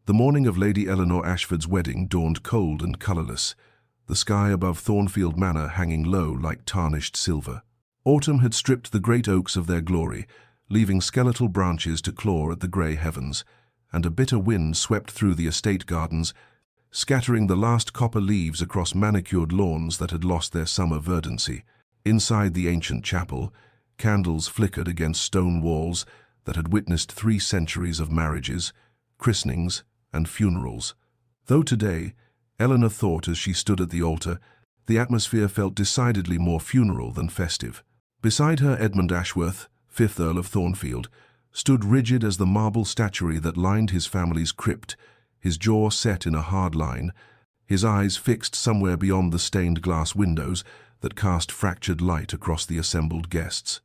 The morning of Lady Eleanor Ashford's wedding dawned cold and colourless, the sky above Thornfield Manor hanging low like tarnished silver. Autumn had stripped the great oaks of their glory, leaving skeletal branches to claw at the grey heavens, and a bitter wind swept through the estate gardens, scattering the last copper leaves across manicured lawns that had lost their summer verdancy. Inside the ancient chapel, candles flickered against stone walls that had witnessed 3 centuries of marriages, christenings, and funerals. Though today, Eleanor thought as she stood at the altar, the atmosphere felt decidedly more funeral than festive. Beside her, Edmund Ashworth, 5th Earl of Thornfield, stood rigid as the marble statuary that lined his family's crypt, his jaw set in a hard line, his eyes fixed somewhere beyond the stained glass windows that cast fractured light across the assembled guests.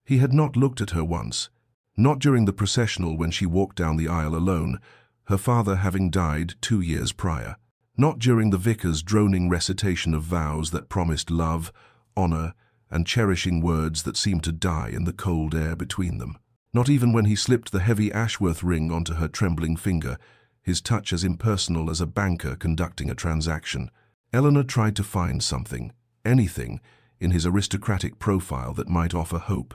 He had not looked at her once, not during the processional when she walked down the aisle alone, her father having died 2 years prior. Not during the vicar's droning recitation of vows that promised love, honour, and cherishing words that seemed to die in the cold air between them. Not even when he slipped the heavy Ashworth ring onto her trembling finger, his touch as impersonal as a banker conducting a transaction. Eleanor tried to find something, anything, in his aristocratic profile that might offer hope.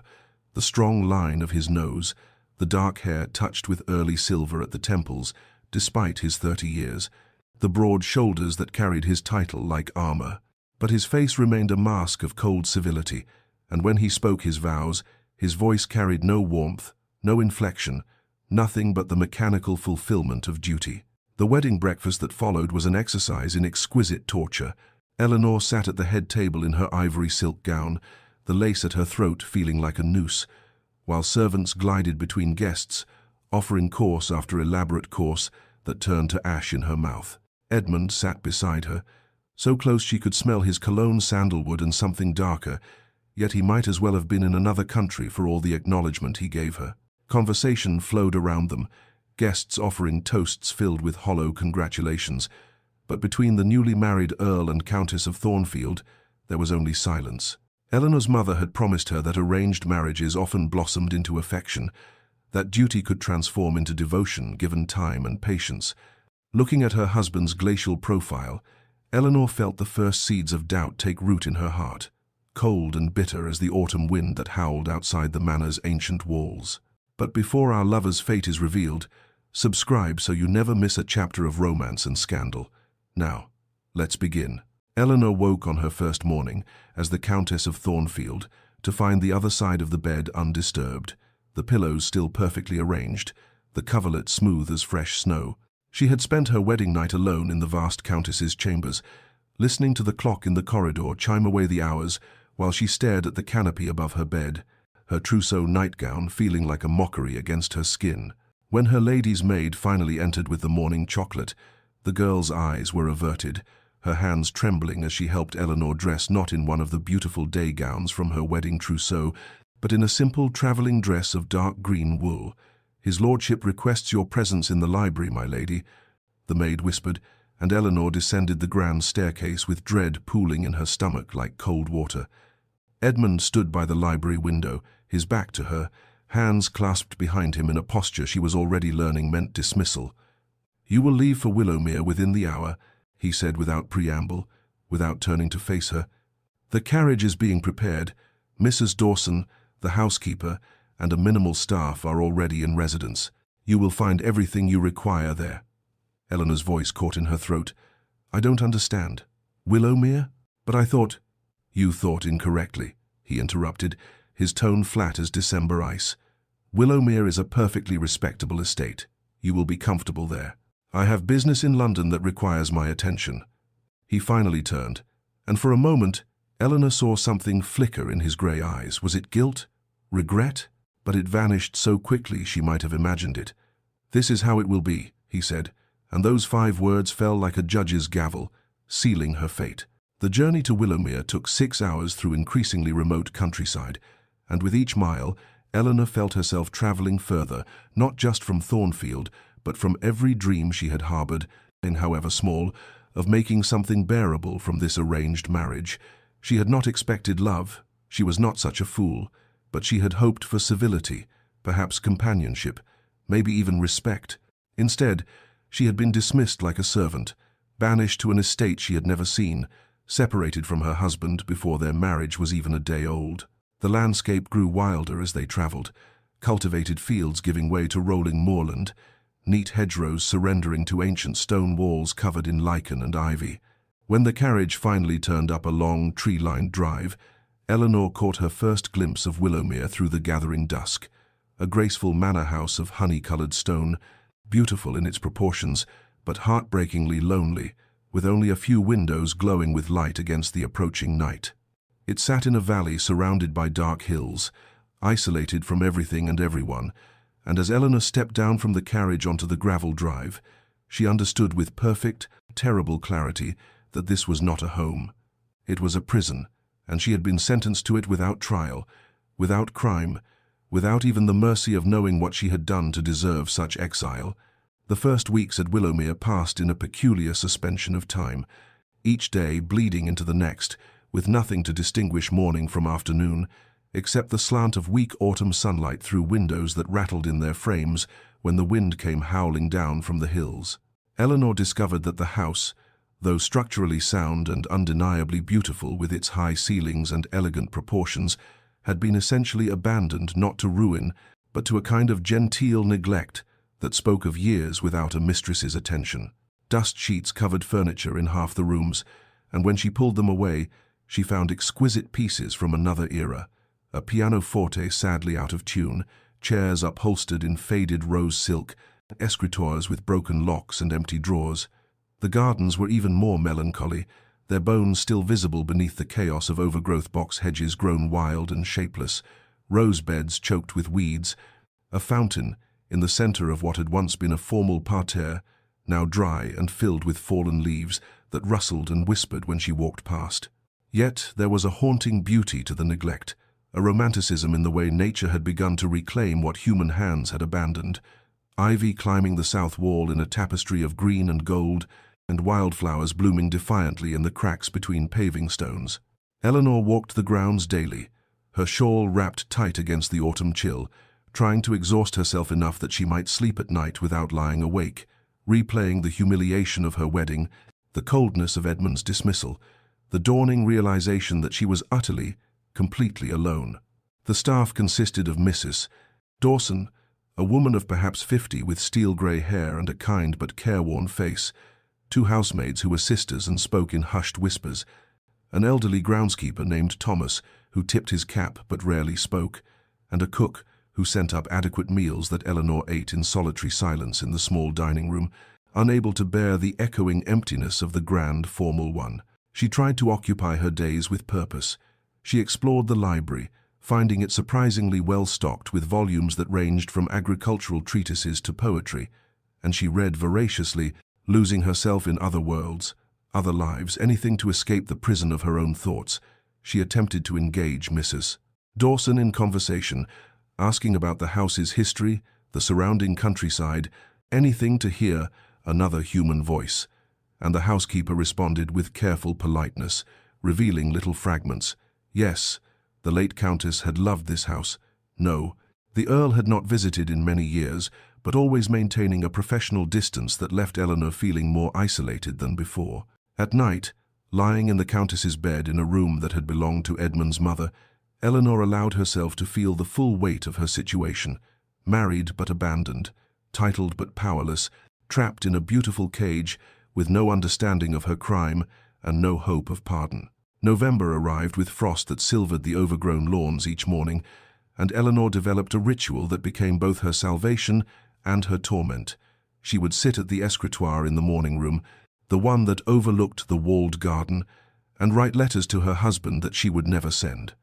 The strong line of his nose, the dark hair touched with early silver at the temples, despite his 30 years, the broad shoulders that carried his title like armor. But his face remained a mask of cold civility, and when he spoke his vows, his voice carried no warmth, no inflection, nothing but the mechanical fulfillment of duty. The wedding breakfast that followed was an exercise in exquisite torture. Eleanor sat at the head table in her ivory silk gown, the lace at her throat feeling like a noose, while servants glided between guests, offering course after elaborate course that turned to ash in her mouth. Edmund sat beside her, so close she could smell his cologne, sandalwood, and something darker, yet he might as well have been in another country for all the acknowledgement he gave her. Conversation flowed around them, guests offering toasts filled with hollow congratulations, but between the newly married Earl and Countess of Thornfield, there was only silence. Eleanor's mother had promised her that arranged marriages often blossomed into affection, that duty could transform into devotion given time and patience. Looking at her husband's glacial profile, Eleanor felt the first seeds of doubt take root in her heart, cold and bitter as the autumn wind that howled outside the manor's ancient walls. But before our lover's fate is revealed, subscribe so you never miss a chapter of romance and scandal. Now, let's begin. Eleanor woke on her first morning, as the Countess of Thornfield, to find the other side of the bed undisturbed, the pillows still perfectly arranged, the coverlet smooth as fresh snow. She had spent her wedding night alone in the vast Countess's chambers, listening to the clock in the corridor chime away the hours while she stared at the canopy above her bed, her trousseau nightgown feeling like a mockery against her skin. When her lady's maid finally entered with the morning chocolate, the girl's eyes were averted, her hands trembling as she helped Eleanor dress not in one of the beautiful day gowns from her wedding trousseau, but in a simple travelling dress of dark green wool. "His lordship requests your presence in the library, my lady," the maid whispered, and Eleanor descended the grand staircase with dread pooling in her stomach like cold water. Edmund stood by the library window, his back to her, hands clasped behind him in a posture she was already learning meant dismissal. "You will leave for Willowmere within the hour," he said without preamble, without turning to face her. "The carriage is being prepared. Mrs. Dawson, the housekeeper, and a minimal staff are already in residence. You will find everything you require there." Eleanor's voice caught in her throat. "I don't understand. Willowmere? But I thought—" "You thought incorrectly," he interrupted, his tone flat as December ice. "Willowmere is a perfectly respectable estate. You will be comfortable there. I have business in London that requires my attention." He finally turned, and for a moment, Eleanor saw something flicker in his grey eyes. Was it guilt? Regret? But it vanished so quickly she might have imagined it. "This is how it will be," he said, and those 5 words fell like a judge's gavel, sealing her fate. The journey to Willowmere took 6 hours through increasingly remote countryside, and with each mile, Eleanor felt herself travelling further, not just from Thornfield, but from every dream she had harboured, however small, of making something bearable from this arranged marriage. She had not expected love, she was not such a fool, but she had hoped for civility, perhaps companionship, maybe even respect. Instead, She had been dismissed like a servant, banished to an estate she had never seen, separated from her husband before their marriage was even a day old. The landscape grew wilder as they travelled, cultivated fields giving way to rolling moorland, neat hedgerows surrendering to ancient stone walls covered in lichen and ivy. When the carriage finally turned up a long, tree-lined drive, Eleanor caught her first glimpse of Willowmere through the gathering dusk, a graceful manor house of honey-coloured stone, beautiful in its proportions, but heartbreakingly lonely, with only a few windows glowing with light against the approaching night. It sat in a valley surrounded by dark hills, isolated from everything and everyone, and as Eleanor stepped down from the carriage onto the gravel drive, she understood with perfect, terrible clarity that this was not a home. It was a prison, and she had been sentenced to it without trial, without crime, without even the mercy of knowing what she had done to deserve such exile. The first weeks at Willowmere passed in a peculiar suspension of time, each day bleeding into the next, with nothing to distinguish morning from afternoon, except the slant of weak autumn sunlight through windows that rattled in their frames when the wind came howling down from the hills. Eleanor discovered that the house, though structurally sound and undeniably beautiful with its high ceilings and elegant proportions, had been essentially abandoned not to ruin, but to a kind of genteel neglect that spoke of years without a mistress's attention. Dust sheets covered furniture in half the rooms, and when she pulled them away, she found exquisite pieces from another era, a pianoforte sadly out of tune, chairs upholstered in faded rose silk, escritoires with broken locks and empty drawers. The gardens were even more melancholy, their bones still visible beneath the chaos of overgrowth box hedges grown wild and shapeless, rose beds choked with weeds, a fountain in the center of what had once been a formal parterre, now dry and filled with fallen leaves that rustled and whispered when she walked past. Yet there was a haunting beauty to the neglect, a romanticism in the way nature had begun to reclaim what human hands had abandoned, ivy climbing the south wall in a tapestry of green and gold, and wildflowers blooming defiantly in the cracks between paving stones. Eleanor walked the grounds daily, her shawl wrapped tight against the autumn chill, trying to exhaust herself enough that she might sleep at night without lying awake, replaying the humiliation of her wedding, the coldness of Edmund's dismissal, the dawning realization that she was utterly, completely alone. The staff consisted of Mrs. Dawson, a woman of perhaps 50 with steel-grey hair and a kind but careworn face, two housemaids who were sisters and spoke in hushed whispers, an elderly groundskeeper named Thomas who tipped his cap but rarely spoke, and a cook who sent up adequate meals that Eleanor ate in solitary silence in the small dining room, unable to bear the echoing emptiness of the grand, formal one. She tried to occupy her days with purpose. She explored the library, finding it surprisingly well-stocked with volumes that ranged from agricultural treatises to poetry, and she read voraciously, losing herself in other worlds, other lives, anything to escape the prison of her own thoughts. She attempted to engage Mrs. Dawson in conversation, asking about the house's history, the surrounding countryside, anything to hear another human voice, and the housekeeper responded with careful politeness, revealing little fragments. Yes, the late Countess had loved this house. No, the Earl had not visited in many years, but always maintaining a professional distance that left Eleanor feeling more isolated than before. At night, lying in the Countess's bed in a room that had belonged to Edmund's mother, Eleanor allowed herself to feel the full weight of her situation, married but abandoned, titled but powerless, trapped in a beautiful cage with no understanding of her crime and no hope of pardon. November arrived with frost that silvered the overgrown lawns each morning, and Eleanor developed a ritual that became both her salvation and her torment. She would sit at the escritoire in the morning room, the one that overlooked the walled garden, and write letters to her husband that she would never send.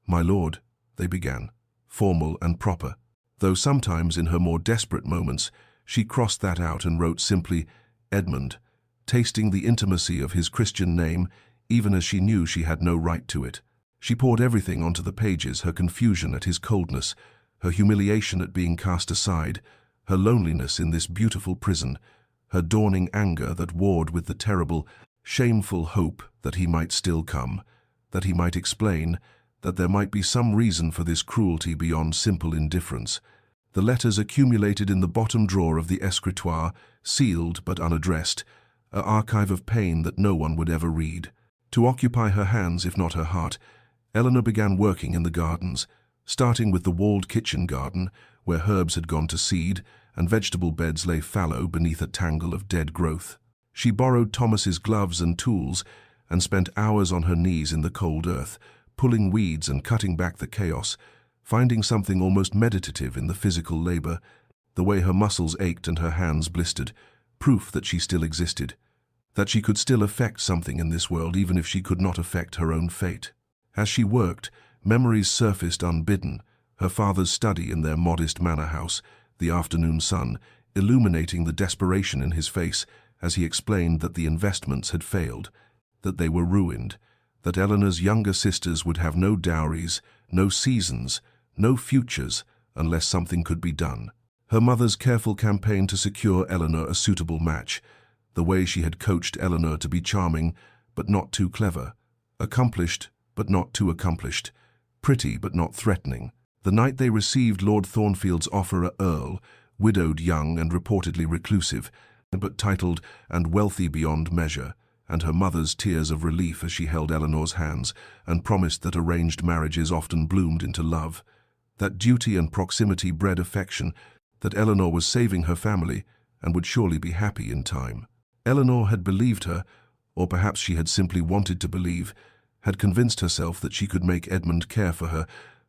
"My lord," they began, formal and proper, though sometimes in her more desperate moments she crossed that out and wrote simply, "Edmund," tasting the intimacy of his Christian name even as she knew she had no right to it. She poured everything onto the pages, her confusion at his coldness, her humiliation at being cast aside, her loneliness in this beautiful prison, her dawning anger that warred with the terrible, shameful hope that he might still come, that he might explain, that there might be some reason for this cruelty beyond simple indifference. The letters accumulated in the bottom drawer of the escritoire, sealed but unaddressed, an archive of pain that no one would ever read. To occupy her hands, if not her heart, Eleanor began working in the gardens, starting with the walled kitchen garden, where herbs had gone to seed and vegetable beds lay fallow beneath a tangle of dead growth. She borrowed Thomas's gloves and tools and spent hours on her knees in the cold earth, pulling weeds and cutting back the chaos, finding something almost meditative in the physical labor, the way her muscles ached and her hands blistered, proof that she still existed, that she could still affect something in this world even if she could not affect her own fate. As she worked, memories surfaced unbidden, her father's study in their modest manor house, the afternoon sun, illuminating the desperation in his face as he explained that the investments had failed, that they were ruined, that Eleanor's younger sisters would have no dowries, no seasons, no futures, unless something could be done. Her mother's careful campaign to secure Eleanor a suitable match, the way she had coached Eleanor to be charming but not too clever, accomplished but not too accomplished, pretty but not threatening. The night they received Lord Thornfield's offer, a Earl, widowed, young and reportedly reclusive, but titled and wealthy beyond measure, and her mother's tears of relief as she held Eleanor's hands and promised that arranged marriages often bloomed into love, that duty and proximity bred affection, that Eleanor was saving her family and would surely be happy in time. Eleanor had believed her, or perhaps she had simply wanted to believe, had convinced herself that she could make Edmund care for her,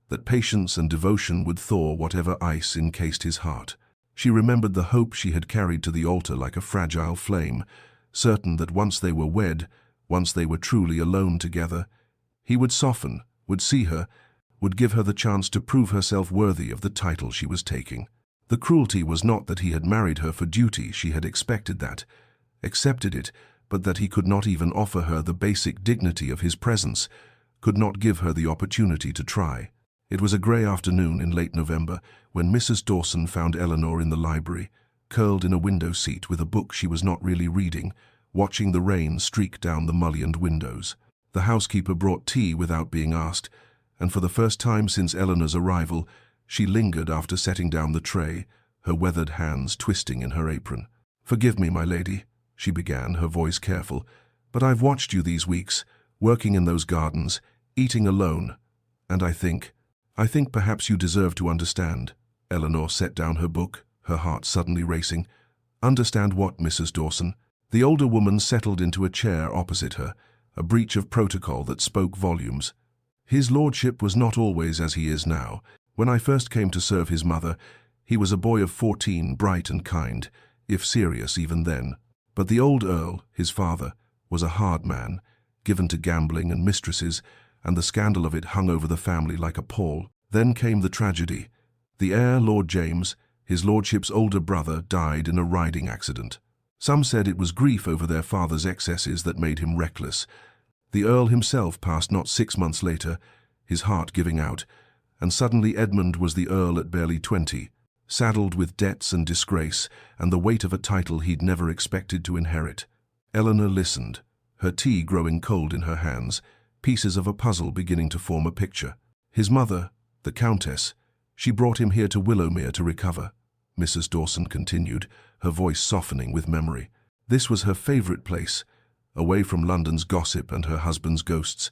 that patience and devotion would thaw whatever ice encased his heart. She remembered the hope she had carried to the altar like a fragile flame, certain that once they were wed, once they were truly alone together, he would soften, would see her, would give her the chance to prove herself worthy of the title she was taking. The cruelty was not that he had married her for duty, she had expected that, accepted it, but that he could not even offer her the basic dignity of his presence, could not give her the opportunity to try. It was a grey afternoon in late November when Mrs. Dawson found Eleanor in the library, curled in a window seat with a book she was not really reading, watching the rain streak down the mullioned windows. The housekeeper brought tea without being asked, and for the first time since Eleanor's arrival, she lingered after setting down the tray, her weathered hands twisting in her apron. "Forgive me, my lady," she began, her voice careful, "but I've watched you these weeks, working in those gardens, eating alone, and I think perhaps you deserve to understand." Eleanor set down her book, her heart suddenly racing. "Understand what, Mrs. Dawson?" The older woman settled into a chair opposite her, a breach of protocol that spoke volumes. "His lordship was not always as he is now. When I first came to serve his mother, he was a boy of 14, bright and kind, if serious even then. But the old Earl, his father, was a hard man, given to gambling and mistresses, and the scandal of it hung over the family like a pall. Then came the tragedy. The heir, Lord James, his lordship's older brother, died in a riding accident. Some said it was grief over their father's excesses that made him reckless. The Earl himself passed not 6 months later, his heart giving out, and suddenly Edmund was the Earl at barely 20, saddled with debts and disgrace and the weight of a title he'd never expected to inherit. Eleanor listened, her tea growing cold in her hands, pieces of a puzzle beginning to form a picture. His mother, the Countess, she brought him here to Willowmere to recover, Mrs. Dawson continued, her voice softening with memory. This was her favourite place, away from London's gossip and her husband's ghosts.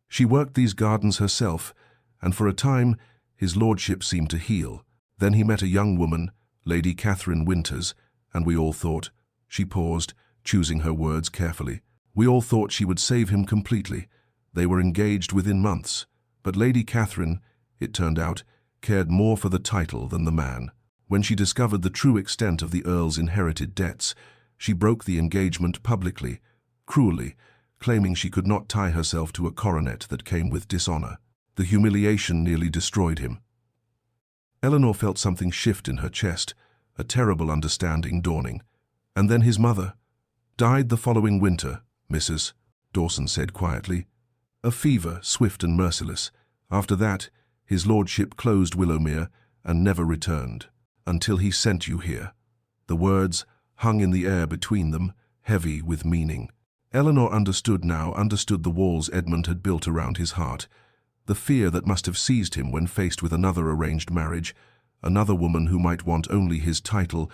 She worked these gardens herself, and for a time his lordship seemed to heal. Then he met a young woman, Lady Catherine Winters, and we all thought, she paused, choosing her words carefully, we all thought she would save him completely. They were engaged within months, but Lady Catherine, it turned out, cared more for the title than the man. When she discovered the true extent of the Earl's inherited debts, she broke the engagement publicly, cruelly, claiming she could not tie herself to a coronet that came with dishonor. The humiliation nearly destroyed him. Eleanor felt something shift in her chest, a terrible understanding dawning. And then his mother died the following winter, Mrs. Dawson said quietly. A fever, swift and merciless. After that, his lordship closed Willowmere and never returned, until he sent you here. The words hung in the air between them, heavy with meaning. Eleanor understood now, understood the walls Edmund had built around his heart, the fear that must have seized him when faced with another arranged marriage, another woman who might want only his title,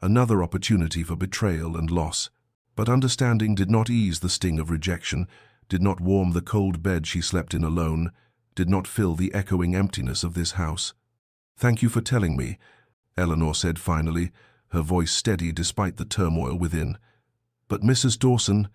another opportunity for betrayal and loss. But understanding did not ease the sting of rejection, did not warm the cold bed she slept in alone, did not fill the echoing emptiness of this house. "Thank you for telling me," Eleanor said finally, her voice steady despite the turmoil within. "But Mrs. Dawson,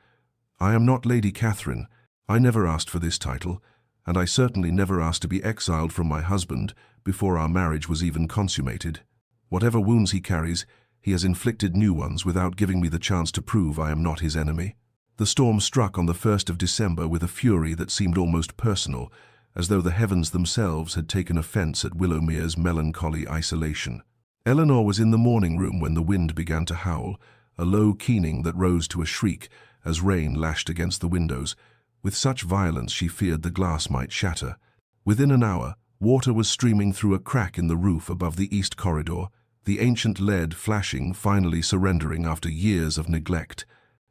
I am not Lady Catherine. I never asked for this title, and I certainly never asked to be exiled from my husband before our marriage was even consummated. Whatever wounds he carries, he has inflicted new ones without giving me the chance to prove I am not his enemy." The storm struck on the 1st of December with a fury that seemed almost personal, as though the heavens themselves had taken offense at Willowmere's melancholy isolation. Eleanor was in the morning room when the wind began to howl, a low keening that rose to a shriek as rain lashed against the windows, with such violence she feared the glass might shatter. Within an hour, water was streaming through a crack in the roof above the east corridor, the ancient lead flashing, finally surrendering after years of neglect,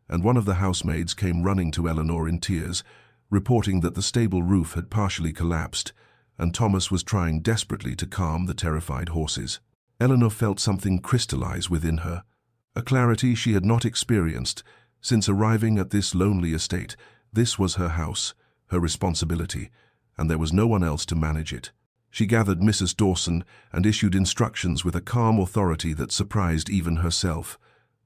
and one of the housemaids came running to Eleanor in tears, reporting that the stable roof had partially collapsed, and Thomas was trying desperately to calm the terrified horses. Eleanor felt something crystallize within her, a clarity she had not experienced since arriving at this lonely estate. This was her house, her responsibility, and there was no one else to manage it. She gathered Mrs. Dawson and issued instructions with a calm authority that surprised even herself.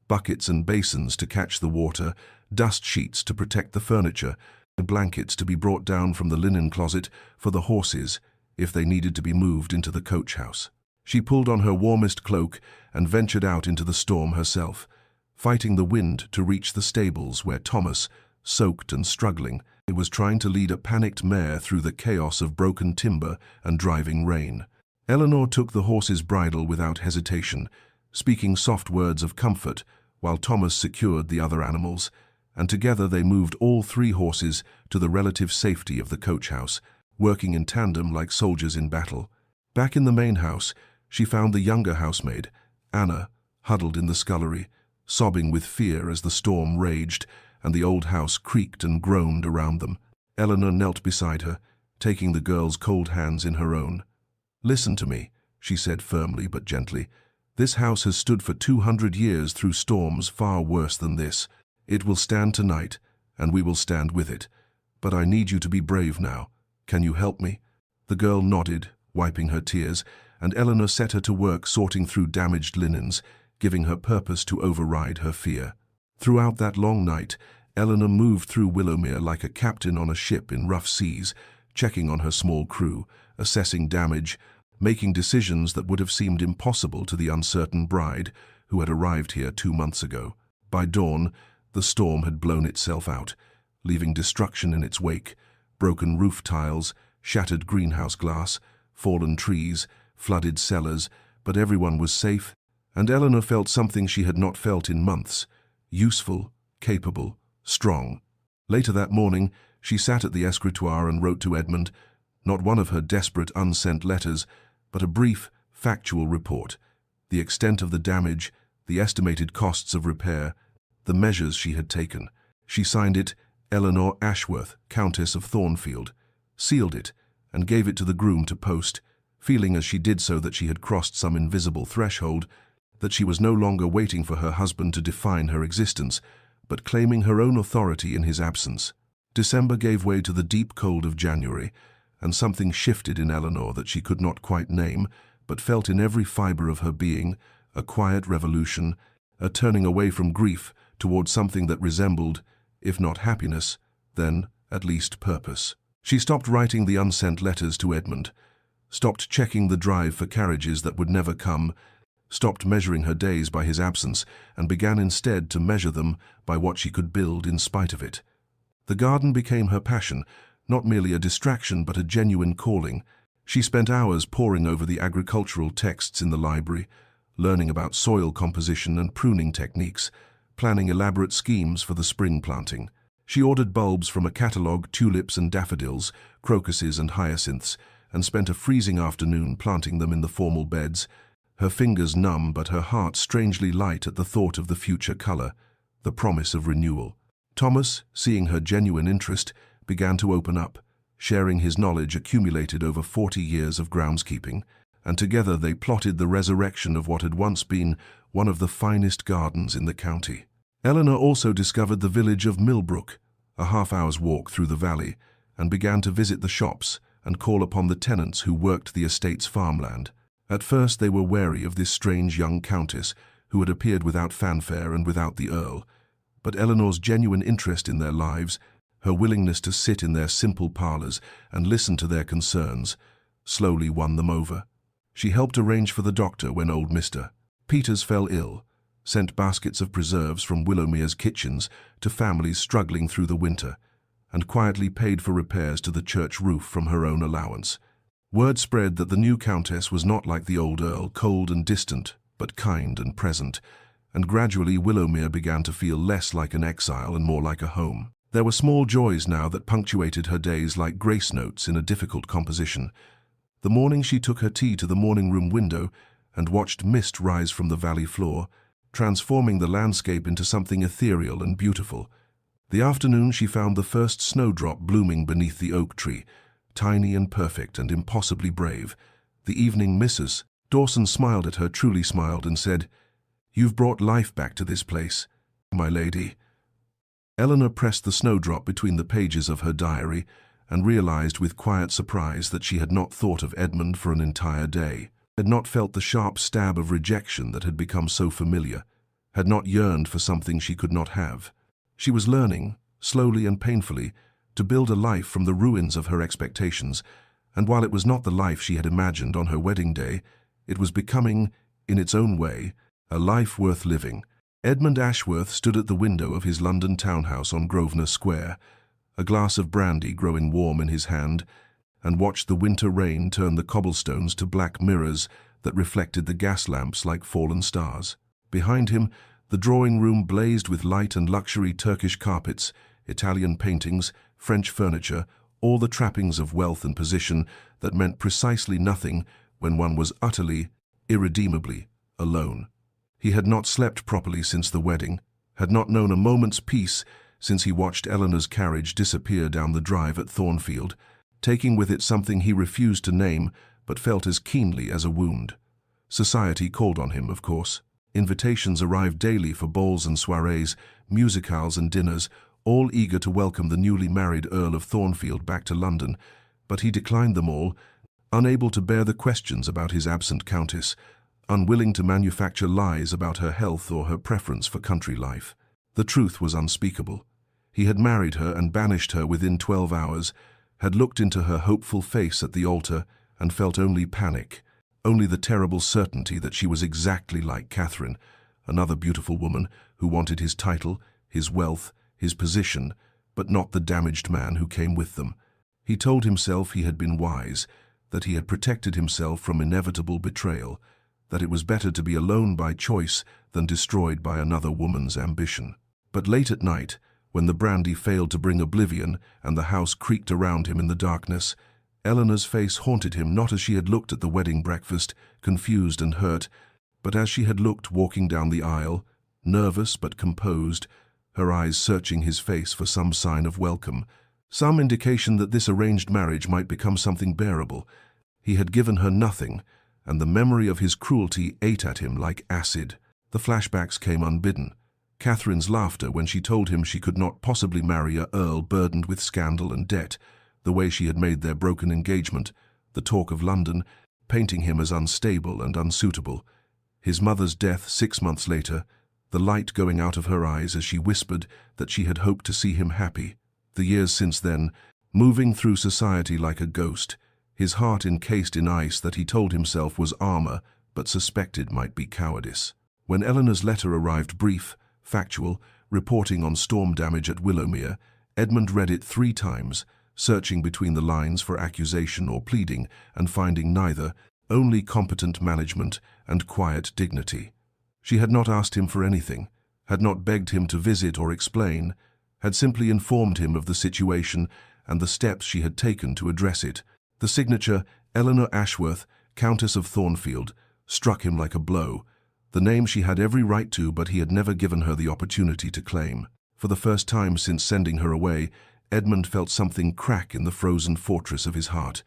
Buckets and basins to catch the water, dust sheets to protect the furniture, and blankets to be brought down from the linen closet for the horses if they needed to be moved into the coach house. She pulled on her warmest cloak and ventured out into the storm herself, fighting the wind to reach the stables where Thomas, soaked and struggling, was trying to lead a panicked mare through the chaos of broken timber and driving rain. Eleanor took the horse's bridle without hesitation, speaking soft words of comfort, while Thomas secured the other animals, and together they moved all 3 horses to the relative safety of the coach house, working in tandem like soldiers in battle. Back in the main house, she found the younger housemaid, Anna, huddled in the scullery, sobbing with fear as the storm raged and the old house creaked and groaned around them. Eleanor knelt beside her, taking the girl's cold hands in her own. "Listen to me," she said firmly but gently. "This house has stood for 200 years through storms far worse than this. It will stand tonight, and we will stand with it. But I need you to be brave now. Can you help me?" The girl nodded, wiping her tears, and Eleanor set her to work sorting through damaged linens, giving her purpose to override her fear. Throughout that long night, Eleanor moved through Willowmere like a captain on a ship in rough seas, checking on her small crew, assessing damage, making decisions that would have seemed impossible to the uncertain bride who had arrived here 2 months ago. By dawn, the storm had blown itself out, leaving destruction in its wake: broken roof tiles, shattered greenhouse glass, fallen trees, flooded cellars, but everyone was safe, and Eleanor felt something she had not felt in months: useful, capable, strong. Later that morning, she sat at the escritoire and wrote to Edmund, not one of her desperate unsent letters, but a brief, factual report: the extent of the damage, the estimated costs of repair, the measures she had taken. She signed it Eleanor Ashworth, Countess of Thornfield, sealed it, and gave it to the groom to post, feeling as she did so that she had crossed some invisible threshold, that she was no longer waiting for her husband to define her existence, but claiming her own authority in his absence. December gave way to the deep cold of January, and something shifted in Eleanor that she could not quite name, but felt in every fiber of her being: a quiet revolution, a turning away from grief towards something that resembled, if not happiness, then at least purpose. She stopped writing the unsent letters to Edmund, stopped checking the drive for carriages that would never come, stopped measuring her days by his absence, and began instead to measure them by what she could build in spite of it. The garden became her passion, not merely a distraction but a genuine calling. She spent hours poring over the agricultural texts in the library, learning about soil composition and pruning techniques, planning elaborate schemes for the spring planting. She ordered bulbs from a catalogue: tulips and daffodils, crocuses and hyacinths, and spent a freezing afternoon planting them in the formal beds, her fingers numb but her heart strangely light at the thought of the future color, the promise of renewal. Thomas, seeing her genuine interest, began to open up, sharing his knowledge accumulated over 40 years of groundskeeping. and together they plotted the resurrection of what had once been one of the finest gardens in the county. Eleanor also discovered the village of Millbrook, a half-hour's walk through the valley, and began to visit the shops and call upon the tenants who worked the estate's farmland. At first they were wary of this strange young countess who had appeared without fanfare and without the Earl, but Eleanor's genuine interest in their lives, her willingness to sit in their simple parlors and listen to their concerns, slowly won them over. She helped arrange for the doctor when old Mr. Peters fell ill, sent baskets of preserves from Willowmere's kitchens to families struggling through the winter, and quietly paid for repairs to the church roof from her own allowance. Word spread that the new countess was not like the old Earl, cold and distant, but kind and present, and gradually Willowmere began to feel less like an exile and more like a home. There were small joys now that punctuated her days like grace notes in a difficult composition. The morning she took her tea to the morning room window and watched mist rise from the valley floor, transforming the landscape into something ethereal and beautiful. The afternoon she found the first snowdrop blooming beneath the oak tree, tiny and perfect and impossibly brave. The evening Mrs. Dawson smiled at her, truly smiled, and said, "You've brought life back to this place, my lady." Eleanor pressed the snowdrop between the pages of her diary and realized with quiet surprise that she had not thought of Edmund for an entire day, had not felt the sharp stab of rejection that had become so familiar, had not yearned for something she could not have. She was learning, slowly and painfully, to build a life from the ruins of her expectations, and while it was not the life she had imagined on her wedding day, it was becoming, in its own way, a life worth living. Edmund Ashworth stood at the window of his London townhouse on Grosvenor Square, a glass of brandy growing warm in his hand, and watched the winter rain turn the cobblestones to black mirrors that reflected the gas lamps like fallen stars. Behind him, the drawing-room blazed with light and luxury: Turkish carpets, Italian paintings, French furniture, all the trappings of wealth and position that meant precisely nothing when one was utterly, irredeemably alone. He had not slept properly since the wedding, had not known a moment's peace since he watched Eleanor's carriage disappear down the drive at Thornfield, taking with it something he refused to name but felt as keenly as a wound. Society called on him, of course. Invitations arrived daily for balls and soirees, musicales and dinners, all eager to welcome the newly married Earl of Thornfield back to London, but he declined them all, unable to bear the questions about his absent countess, unwilling to manufacture lies about her health or her preference for country life. The truth was unspeakable. He had married her and banished her within 12 hours, had looked into her hopeful face at the altar and felt only panic, only the terrible certainty that she was exactly like Catherine, another beautiful woman who wanted his title, his wealth, his position, but not the damaged man who came with them. He told himself he had been wise, that he had protected himself from inevitable betrayal, that it was better to be alone by choice than destroyed by another woman's ambition. But late at night, when the brandy failed to bring oblivion and the house creaked around him in the darkness, Eleanor's face haunted him, not as she had looked at the wedding breakfast, confused and hurt, but as she had looked walking down the aisle, nervous but composed, her eyes searching his face for some sign of welcome, some indication that this arranged marriage might become something bearable. He had given her nothing, and the memory of his cruelty ate at him like acid. The flashbacks came unbidden. Catherine's laughter when she told him she could not possibly marry a Earl burdened with scandal and debt, the way she had made their broken engagement, the talk of London, painting him as unstable and unsuitable. His mother's death 6 months later, the light going out of her eyes as she whispered that she had hoped to see him happy. The years since then, moving through society like a ghost, his heart encased in ice that he told himself was armor but suspected might be cowardice. When Eleanor's letter arrived, brief, factual, reporting on storm damage at Willowmere, Edmund read it 3 times, searching between the lines for accusation or pleading and finding neither, only competent management and quiet dignity. She had not asked him for anything, had not begged him to visit or explain, had simply informed him of the situation and the steps she had taken to address it. The signature, Eleanor Ashworth, Countess of Thornfield, struck him like a blow, the name she had every right to, but he had never given her the opportunity to claim. For the first time since sending her away, Edmund felt something crack in the frozen fortress of his heart.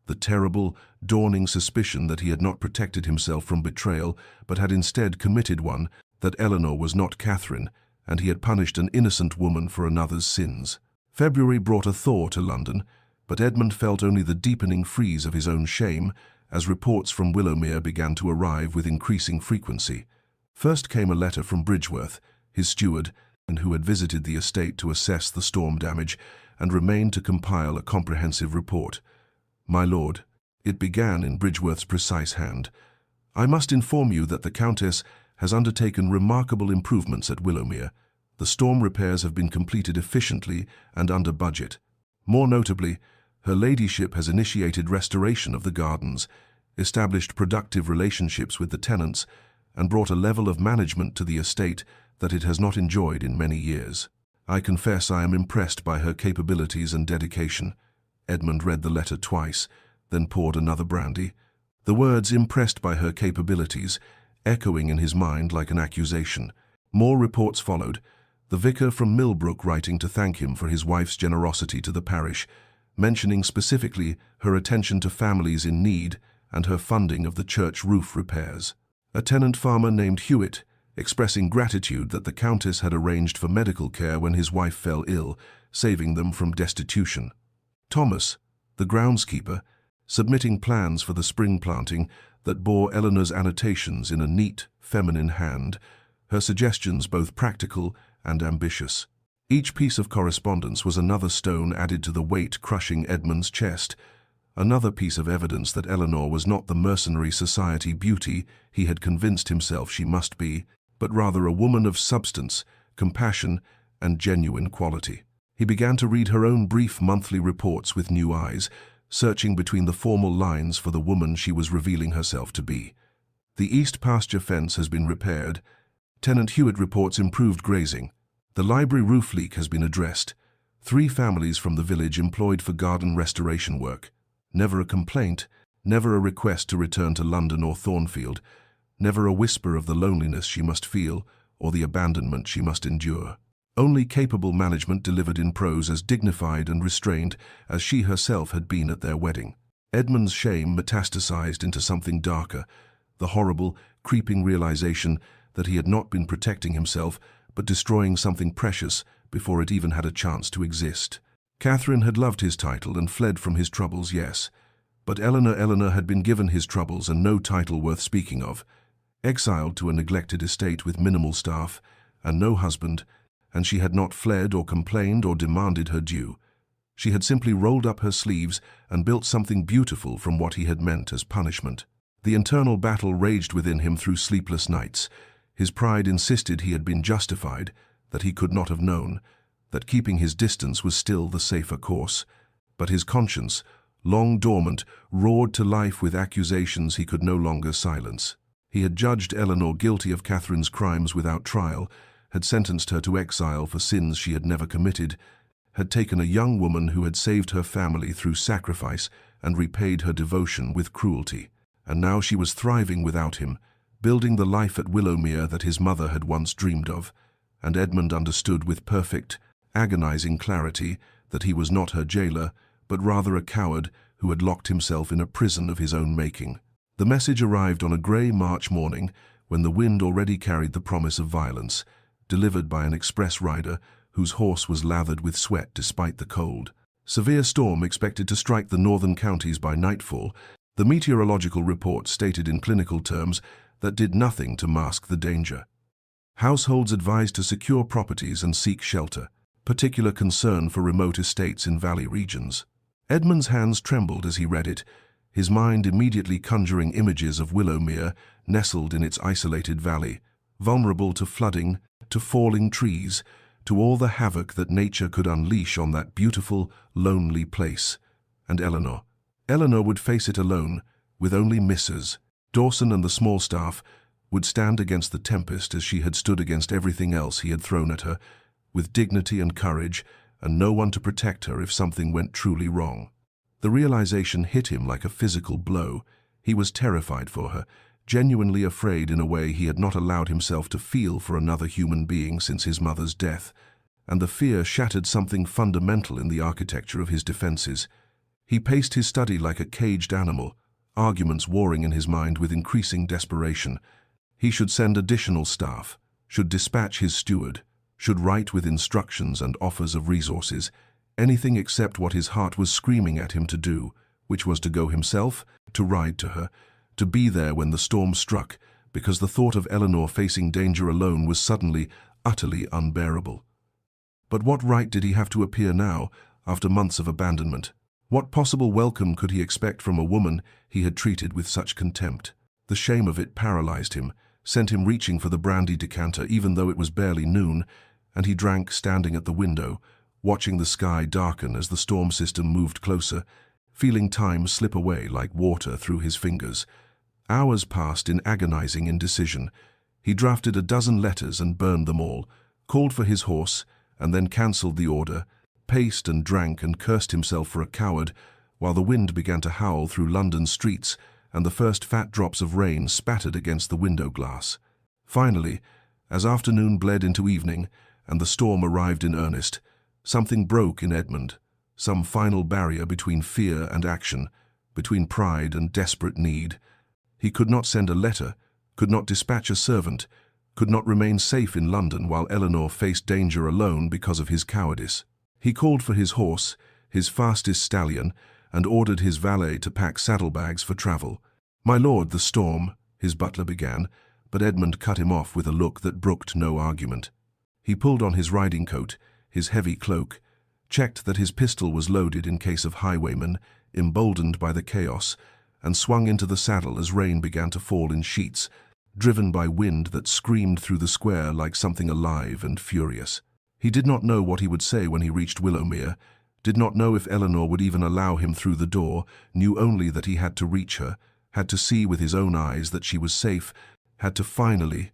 the terrible, dawning suspicion that he had not protected himself from betrayal, but had instead committed one, that Eleanor was not Catherine, and he had punished an innocent woman for another's sins. February brought a thaw to London, but Edmund felt only the deepening freeze of his own shame as reports from Willowmere began to arrive with increasing frequency. First came a letter from Bridgeworth, his steward, and who had visited the estate to assess the storm damage and remained to compile a comprehensive report. "My lord," it began in Bridgeworth's precise hand, "I must inform you that the Countess has undertaken remarkable improvements at Willowmere. The storm repairs have been completed efficiently and under budget. More notably, her ladyship has initiated restoration of the gardens, established productive relationships with the tenants, and brought a level of management to the estate that it has not enjoyed in many years. I confess I am impressed by her capabilities and dedication." Edmund read the letter twice, then poured another brandy. The words "impressed by her capabilities" echoing in his mind like an accusation. More reports followed, the vicar from Millbrook writing to thank him for his wife's generosity to the parish, mentioning specifically her attention to families in need and her funding of the church roof repairs. A tenant farmer named Hewitt, expressing gratitude that the Countess had arranged for medical care when his wife fell ill, saving them from destitution. Thomas, the groundskeeper, submitting plans for the spring planting that bore Eleanor's annotations in a neat, feminine hand, her suggestions both practical and ambitious. Each piece of correspondence was another stone added to the weight crushing Edmund's chest, another piece of evidence that Eleanor was not the mercenary society beauty he had convinced himself she must be, but rather a woman of substance, compassion, and genuine quality. He began to read her own brief monthly reports with new eyes, searching between the formal lines for the woman she was revealing herself to be. The east pasture fence has been repaired. Tenant Hewitt reports improved grazing. The library roof leak has been addressed. 3 families from the village employed for garden restoration work. Never a complaint, never a request to return to London or Thornfield, never a whisper of the loneliness she must feel or the abandonment she must endure. Only capable management delivered in prose as dignified and restrained as she herself had been at their wedding. Edmund's shame metastasized into something darker, the horrible, creeping realization that he had not been protecting himself, but destroying something precious before it even had a chance to exist. Catherine had loved his title and fled from his troubles, yes, but Eleanor had been given his troubles and no title worth speaking of. Exiled to a neglected estate with minimal staff and no husband, and she had not fled or complained or demanded her due. She had simply rolled up her sleeves and built something beautiful from what he had meant as punishment. The internal battle raged within him through sleepless nights. His pride insisted he had been justified, that he could not have known, that keeping his distance was still the safer course. But his conscience, long dormant, roared to life with accusations he could no longer silence. He had judged Eleanor guilty of Catherine's crimes without trial, had sentenced her to exile for sins she had never committed, had taken a young woman who had saved her family through sacrifice and repaid her devotion with cruelty. And now she was thriving without him, building the life at Willowmere that his mother had once dreamed of, and Edmund understood with perfect, agonizing clarity that he was not her jailer, but rather a coward who had locked himself in a prison of his own making. The message arrived on a grey March morning when the wind already carried the promise of violence, delivered by an express rider whose horse was lathered with sweat despite the cold. Severe storm expected to strike the northern counties by nightfall. The meteorological report stated in clinical terms that did nothing to mask the danger. Households advised to secure properties and seek shelter, particular concern for remote estates in valley regions. Edmund's hands trembled as he read it, his mind immediately conjuring images of Willowmere nestled in its isolated valley, vulnerable to flooding, to falling trees, to all the havoc that nature could unleash on that beautiful, lonely place. And Eleanor. Eleanor would face it alone, with only Mrs. Dawson and the small staff, would stand against the tempest as she had stood against everything else he had thrown at her, with dignity and courage, and no one to protect her if something went truly wrong. The realization hit him like a physical blow. He was terrified for her, genuinely afraid in a way he had not allowed himself to feel for another human being since his mother's death, and the fear shattered something fundamental in the architecture of his defenses. He paced his study like a caged animal, arguments warring in his mind with increasing desperation. He should send additional staff, should dispatch his steward, should write with instructions and offers of resources, anything except what his heart was screaming at him to do, which was to go himself, to ride to her, to be there when the storm struck, because the thought of Eleanor facing danger alone was suddenly, utterly unbearable. But what right did he have to appear now, after months of abandonment? What possible welcome could he expect from a woman he had treated with such contempt? The shame of it paralyzed him, sent him reaching for the brandy decanter even though it was barely noon, and he drank standing at the window, watching the sky darken as the storm system moved closer, feeling time slip away like water through his fingers. Hours passed in agonizing indecision. He drafted a dozen letters and burned them all, called for his horse, and then cancelled the order, paced and drank and cursed himself for a coward, while the wind began to howl through London streets and the first fat drops of rain spattered against the window glass. Finally, as afternoon bled into evening and the storm arrived in earnest, something broke in Edmund, some final barrier between fear and action, between pride and desperate need. He could not send a letter, could not dispatch a servant, could not remain safe in London while Eleanor faced danger alone because of his cowardice. He called for his horse, his fastest stallion, and ordered his valet to pack saddlebags for travel. "My lord, the storm," his butler began, but Edmund cut him off with a look that brooked no argument. He pulled on his riding coat, his heavy cloak, checked that his pistol was loaded in case of highwaymen, emboldened by the chaos, and swung into the saddle as rain began to fall in sheets, driven by wind that screamed through the square like something alive and furious. He did not know what he would say when he reached Willowmere, did not know if Eleanor would even allow him through the door, knew only that he had to reach her, had to see with his own eyes that she was safe, had to finally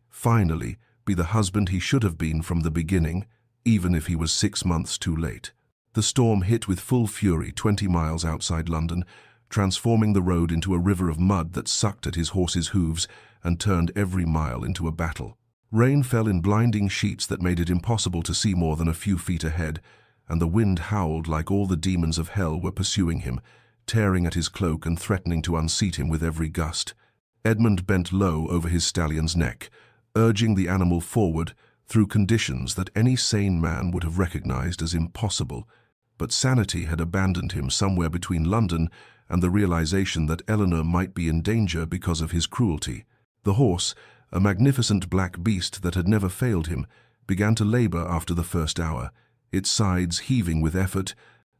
be the husband he should have been from the beginning, even if he was 6 months too late. The storm hit with full fury 20 miles outside London, transforming the road into a river of mud that sucked at his horse's hooves and turned every mile into a battle. Rain fell in blinding sheets that made it impossible to see more than a few feet ahead, and the wind howled like all the demons of hell were pursuing him, tearing at his cloak and threatening to unseat him with every gust. Edmund bent low over his stallion's neck, urging the animal forward through conditions that any sane man would have recognized as impossible. But sanity had abandoned him somewhere between London and the realization that Eleanor might be in danger because of his cruelty. The horse, a magnificent black beast that had never failed him, began to labor after the first hour, its sides heaving with effort,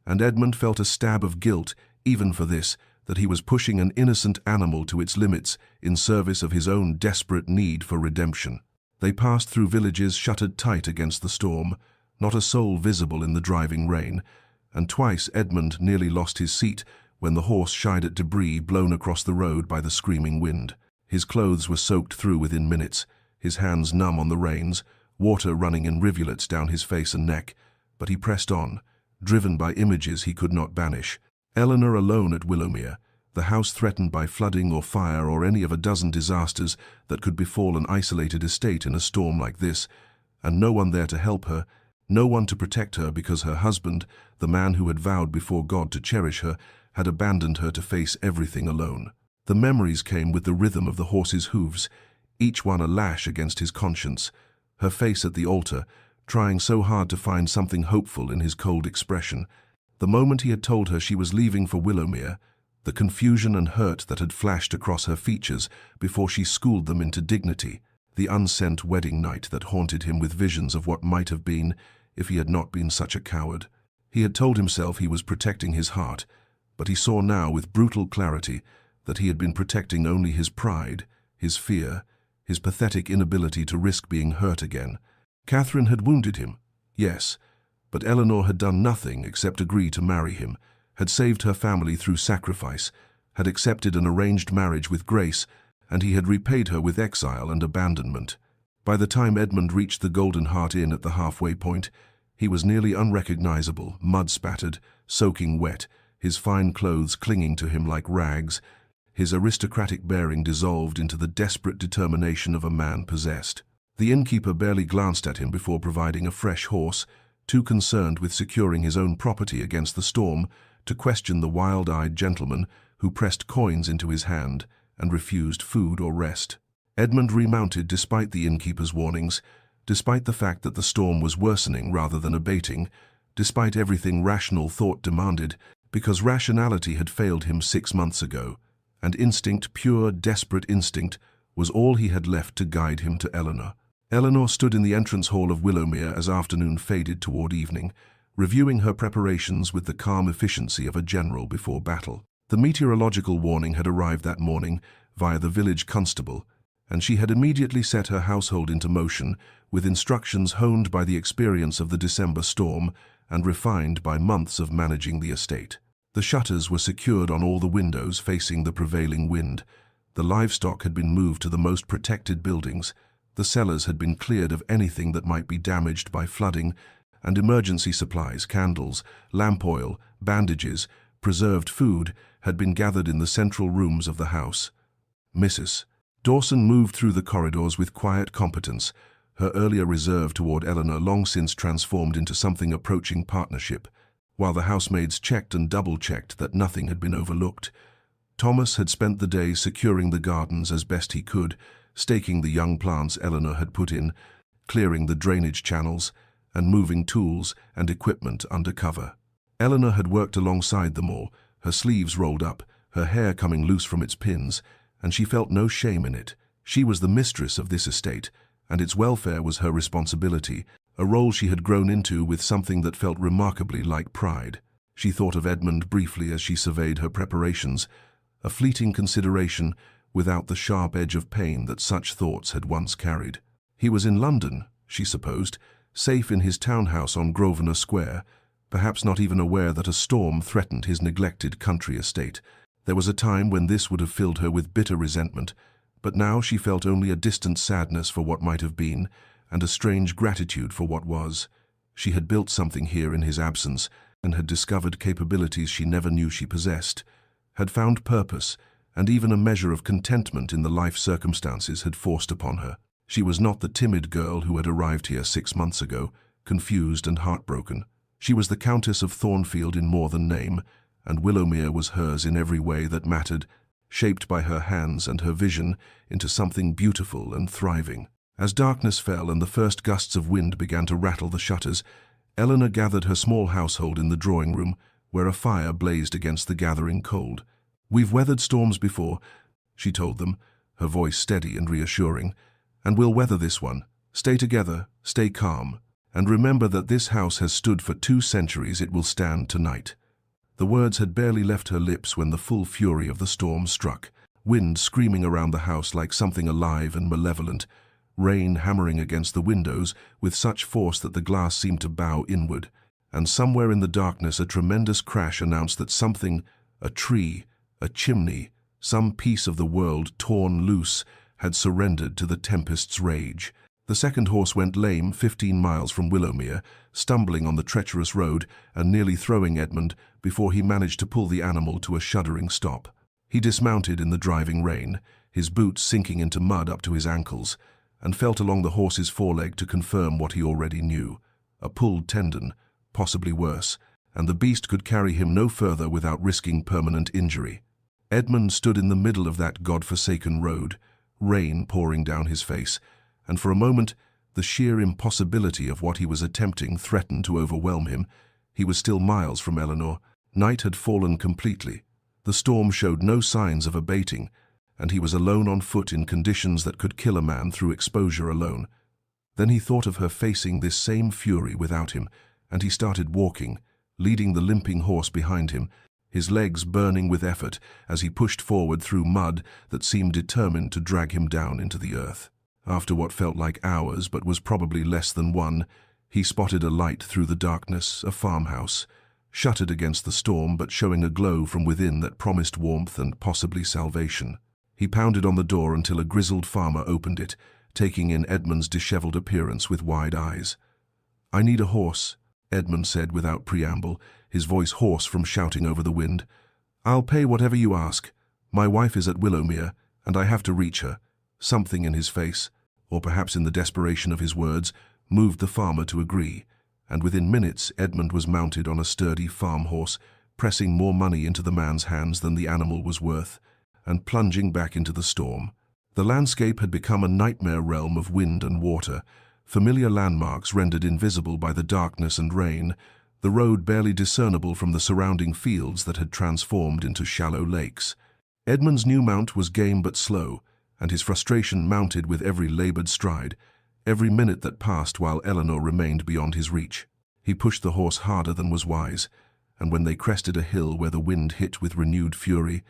and Edmund felt a stab of guilt, even for this, that he was pushing an innocent animal to its limits in service of his own desperate need for redemption. They passed through villages shuttered tight against the storm, not a soul visible in the driving rain, and twice Edmund nearly lost his seat when the horse shied at debris blown across the road by the screaming wind. His clothes were soaked through within minutes, his hands numb on the reins, water running in rivulets down his face and neck, but he pressed on, driven by images he could not banish. Eleanor alone at Willowmere, the house threatened by flooding or fire or any of a dozen disasters that could befall an isolated estate in a storm like this, and no one there to help her, no one to protect her because her husband, the man who had vowed before God to cherish her, had abandoned her to face everything alone. The memories came with the rhythm of the horse's hooves, each one a lash against his conscience, her face at the altar, trying so hard to find something hopeful in his cold expression. The moment he had told her she was leaving for Willowmere, the confusion and hurt that had flashed across her features before she schooled them into dignity, the unsent wedding night that haunted him with visions of what might have been if he had not been such a coward. He had told himself he was protecting his heart, but he saw now with brutal clarity that he had been protecting only his pride, his fear, his pathetic inability to risk being hurt again. Catherine had wounded him, yes, but Eleanor had done nothing except agree to marry him, had saved her family through sacrifice, had accepted an arranged marriage with grace, and he had repaid her with exile and abandonment. By the time Edmund reached the Golden Heart Inn at the halfway point, he was nearly unrecognizable, mud-spattered, soaking wet, his fine clothes clinging to him like rags, his aristocratic bearing dissolved into the desperate determination of a man possessed. The innkeeper barely glanced at him before providing a fresh horse, too concerned with securing his own property against the storm to question the wild-eyed gentleman who pressed coins into his hand and refused food or rest. Edmund remounted despite the innkeeper's warnings, despite the fact that the storm was worsening rather than abating, despite everything rational thought demanded, because rationality had failed him 6 months ago, and instinct, pure, desperate instinct, was all he had left to guide him to Eleanor. Eleanor stood in the entrance hall of Willowmere as afternoon faded toward evening, reviewing her preparations with the calm efficiency of a general before battle. The meteorological warning had arrived that morning via the village constable, and she had immediately set her household into motion with instructions honed by the experience of the December storm and refined by months of managing the estate. The shutters were secured on all the windows facing the prevailing wind. The livestock had been moved to the most protected buildings. The cellars had been cleared of anything that might be damaged by flooding, and emergency supplies, candles, lamp oil, bandages, preserved food had been gathered in the central rooms of the house. Mrs. Dawson moved through the corridors with quiet competence, her earlier reserve toward Eleanor long since transformed into something approaching partnership, while the housemaids checked and double-checked that nothing had been overlooked. Thomas had spent the day securing the gardens as best he could, staking the young plants Eleanor had put in, clearing the drainage channels, and moving tools and equipment under cover. Eleanor had worked alongside them all, her sleeves rolled up, her hair coming loose from its pins, and she felt no shame in it. She was the mistress of this estate, and its welfare was her responsibility, a role she had grown into with something that felt remarkably like pride. She thought of Edmund briefly as she surveyed her preparations, a fleeting consideration without the sharp edge of pain that such thoughts had once carried. He was in London, she supposed, safe in his townhouse on Grosvenor Square, perhaps not even aware that a storm threatened his neglected country estate. There was a time when this would have filled her with bitter resentment, but now she felt only a distant sadness for what might have been, and a strange gratitude for what was. She had built something here in his absence, and had discovered capabilities she never knew she possessed, had found purpose, and even a measure of contentment in the life circumstances had forced upon her. She was not the timid girl who had arrived here 6 months ago, confused and heartbroken. She was the Countess of Thornfield in more than name, and Willowmere was hers in every way that mattered, shaped by her hands and her vision into something beautiful and thriving. As darkness fell and the first gusts of wind began to rattle the shutters, Eleanor gathered her small household in the drawing room, where a fire blazed against the gathering cold. "We've weathered storms before," she told them, her voice steady and reassuring, "and we'll weather this one. Stay together, stay calm, and remember that this house has stood for 2 centuries. It will stand tonight." The words had barely left her lips when the full fury of the storm struck, wind screaming around the house like something alive and malevolent, rain hammering against the windows with such force that the glass seemed to bow inward, and somewhere in the darkness a tremendous crash announced that something, a tree, a chimney, some piece of the world torn loose, had surrendered to the tempest's rage. The second horse went lame 15 miles from Willowmere, stumbling on the treacherous road and nearly throwing Edmund before he managed to pull the animal to a shuddering stop. He dismounted in the driving rain, his boots sinking into mud up to his ankles, and felt along the horse's foreleg to confirm what he already knew: a pulled tendon, possibly worse, and the beast could carry him no further without risking permanent injury. Edmund stood in the middle of that god-forsaken road, rain pouring down his face, and for a moment the sheer impossibility of what he was attempting threatened to overwhelm him. He was still miles from Eleanor. Night had fallen completely. The storm showed no signs of abating, and he was alone on foot in conditions that could kill a man through exposure alone. Then he thought of her facing this same fury without him, and he started walking, leading the limping horse behind him, his legs burning with effort as he pushed forward through mud that seemed determined to drag him down into the earth. After what felt like hours but was probably less than one, he spotted a light through the darkness, a farmhouse, shuttered against the storm but showing a glow from within that promised warmth and possibly salvation. He pounded on the door until a grizzled farmer opened it, taking in Edmund's disheveled appearance with wide eyes. "I need a horse," Edmund said without preamble, his voice hoarse from shouting over the wind. "I'll pay whatever you ask. My wife is at Willowmere, and I have to reach her." Something in his face, or perhaps in the desperation of his words, moved the farmer to agree, and within minutes Edmund was mounted on a sturdy farm horse, pressing more money into the man's hands than the animal was worth, and plunging back into the storm. The landscape had become a nightmare realm of wind and water, familiar landmarks rendered invisible by the darkness and rain, the road barely discernible from the surrounding fields that had transformed into shallow lakes. Edmund's new mount was game but slow, and his frustration mounted with every labored stride, every minute that passed while Eleanor remained beyond his reach. He pushed the horse harder than was wise, and when they crested a hill where the wind hit with renewed fury,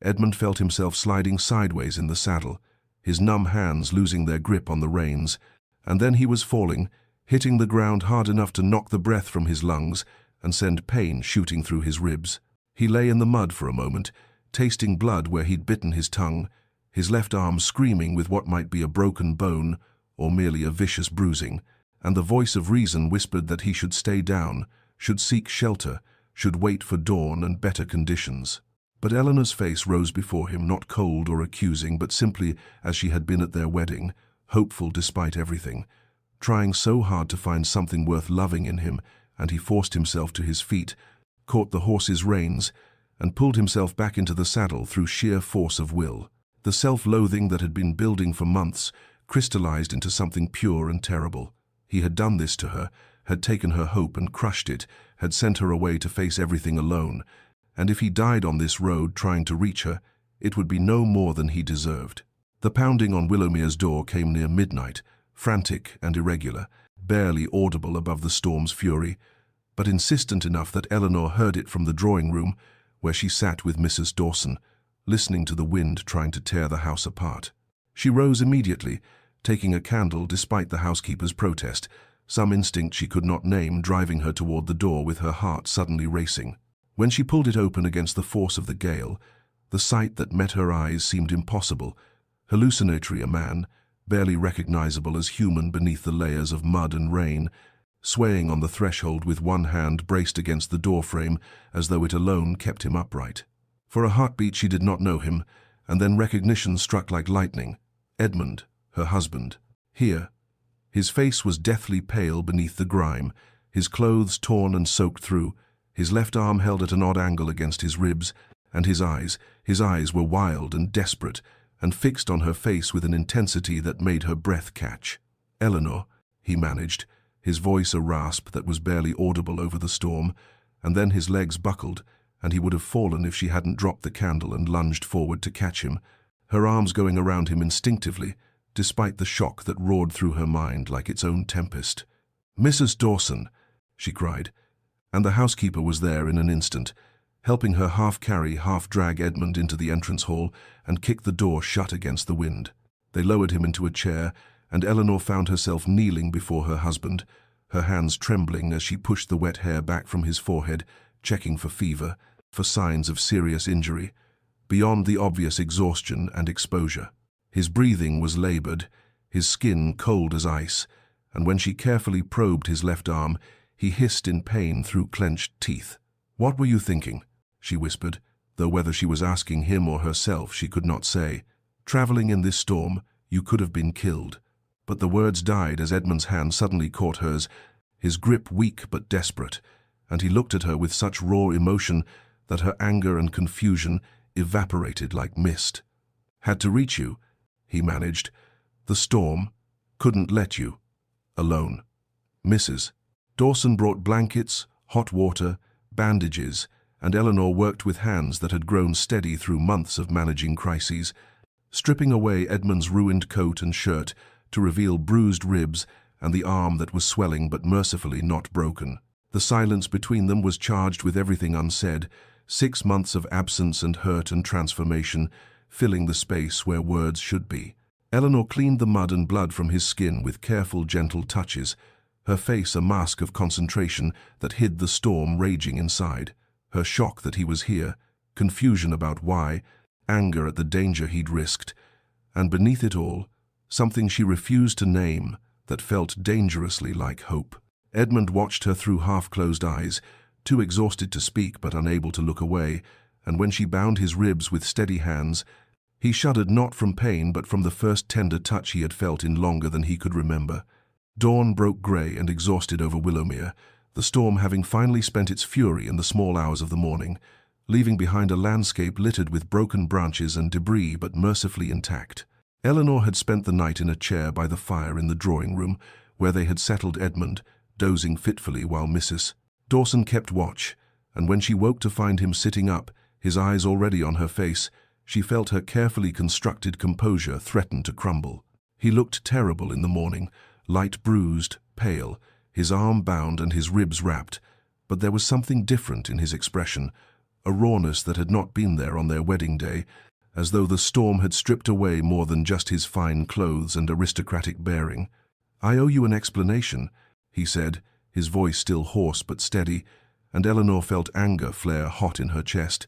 Edmund felt himself sliding sideways in the saddle, his numb hands losing their grip on the reins, and then he was falling, hitting the ground hard enough to knock the breath from his lungs and send pain shooting through his ribs. He lay in the mud for a moment, tasting blood where he'd bitten his tongue, his left arm screaming with what might be a broken bone or merely a vicious bruising, and the voice of reason whispered that he should stay down, should seek shelter, should wait for dawn and better conditions. But Eleanor's face rose before him, not cold or accusing, but simply as she had been at their wedding, hopeful despite everything, trying so hard to find something worth loving in him, and he forced himself to his feet, caught the horse's reins, and pulled himself back into the saddle through sheer force of will. The self-loathing that had been building for months crystallized into something pure and terrible. He had done this to her, had taken her hope and crushed it, had sent her away to face everything alone, and if he died on this road trying to reach her, it would be no more than he deserved. The pounding on Willowmere's door came near midnight, frantic and irregular, barely audible above the storm's fury, but insistent enough that Eleanor heard it from the drawing room, where she sat with Mrs. Dawson, listening to the wind trying to tear the house apart. She rose immediately, taking a candle despite the housekeeper's protest, some instinct she could not name driving her toward the door with her heart suddenly racing. When she pulled it open against the force of the gale, the sight that met her eyes seemed impossible, hallucinatory. A man, barely recognizable as human beneath the layers of mud and rain, swaying on the threshold with one hand braced against the doorframe as though it alone kept him upright. For a heartbeat she did not know him, and then recognition struck like lightning. Edmund, her husband. Here. His face was deathly pale beneath the grime, his clothes torn and soaked through, his left arm held at an odd angle against his ribs, and his eyes were wild and desperate, and fixed on her face with an intensity that made her breath catch. "Eleanor," he managed, his voice a rasp that was barely audible over the storm, and then his legs buckled, and he would have fallen if she hadn't dropped the candle and lunged forward to catch him, her arms going around him instinctively, despite the shock that roared through her mind like its own tempest. "Mrs. Dawson," she cried, and the housekeeper was there in an instant, helping her half-carry, half-drag Edmund into the entrance hall and kick the door shut against the wind. They lowered him into a chair, and Eleanor found herself kneeling before her husband, her hands trembling as she pushed the wet hair back from his forehead, checking for fever, for signs of serious injury, beyond the obvious exhaustion and exposure. His breathing was labored, his skin cold as ice, and when she carefully probed his left arm, he hissed in pain through clenched teeth. "What were you thinking?" she whispered, though whether she was asking him or herself she could not say. "Traveling in this storm, you could have been killed." But the words died as Edmund's hand suddenly caught hers, his grip weak but desperate, and he looked at her with such raw emotion that her anger and confusion evaporated like mist. "Had to reach you," he managed. "The storm couldn't let you alone." Mrs. Dawson brought blankets, hot water, bandages, and Eleanor worked with hands that had grown steady through months of managing crises, stripping away Edmund's ruined coat and shirt to reveal bruised ribs and the arm that was swelling but mercifully not broken. The silence between them was charged with everything unsaid, 6 months of absence and hurt and transformation, filling the space where words should be. Eleanor cleaned the mud and blood from his skin with careful, gentle touches, her face a mask of concentration that hid the storm raging inside, her shock that he was here, confusion about why, anger at the danger he'd risked, and beneath it all, something she refused to name that felt dangerously like hope. Edmund watched her through half-closed eyes, too exhausted to speak but unable to look away, and when she bound his ribs with steady hands, he shuddered not from pain but from the first tender touch he had felt in longer than he could remember. Dawn broke grey and exhausted over Willowmere, the storm having finally spent its fury in the small hours of the morning, leaving behind a landscape littered with broken branches and debris but mercifully intact. Eleanor had spent the night in a chair by the fire in the drawing-room, where they had settled Edmund, dozing fitfully while Mrs. Dawson kept watch, and when she woke to find him sitting up, his eyes already on her face, she felt her carefully constructed composure threaten to crumble. He looked terrible in the morning, light bruised, pale, his arm bound and his ribs wrapped, but there was something different in his expression, a rawness that had not been there on their wedding day, as though the storm had stripped away more than just his fine clothes and aristocratic bearing. "I owe you an explanation," he said, his voice still hoarse but steady, and Eleanor felt anger flare hot in her chest.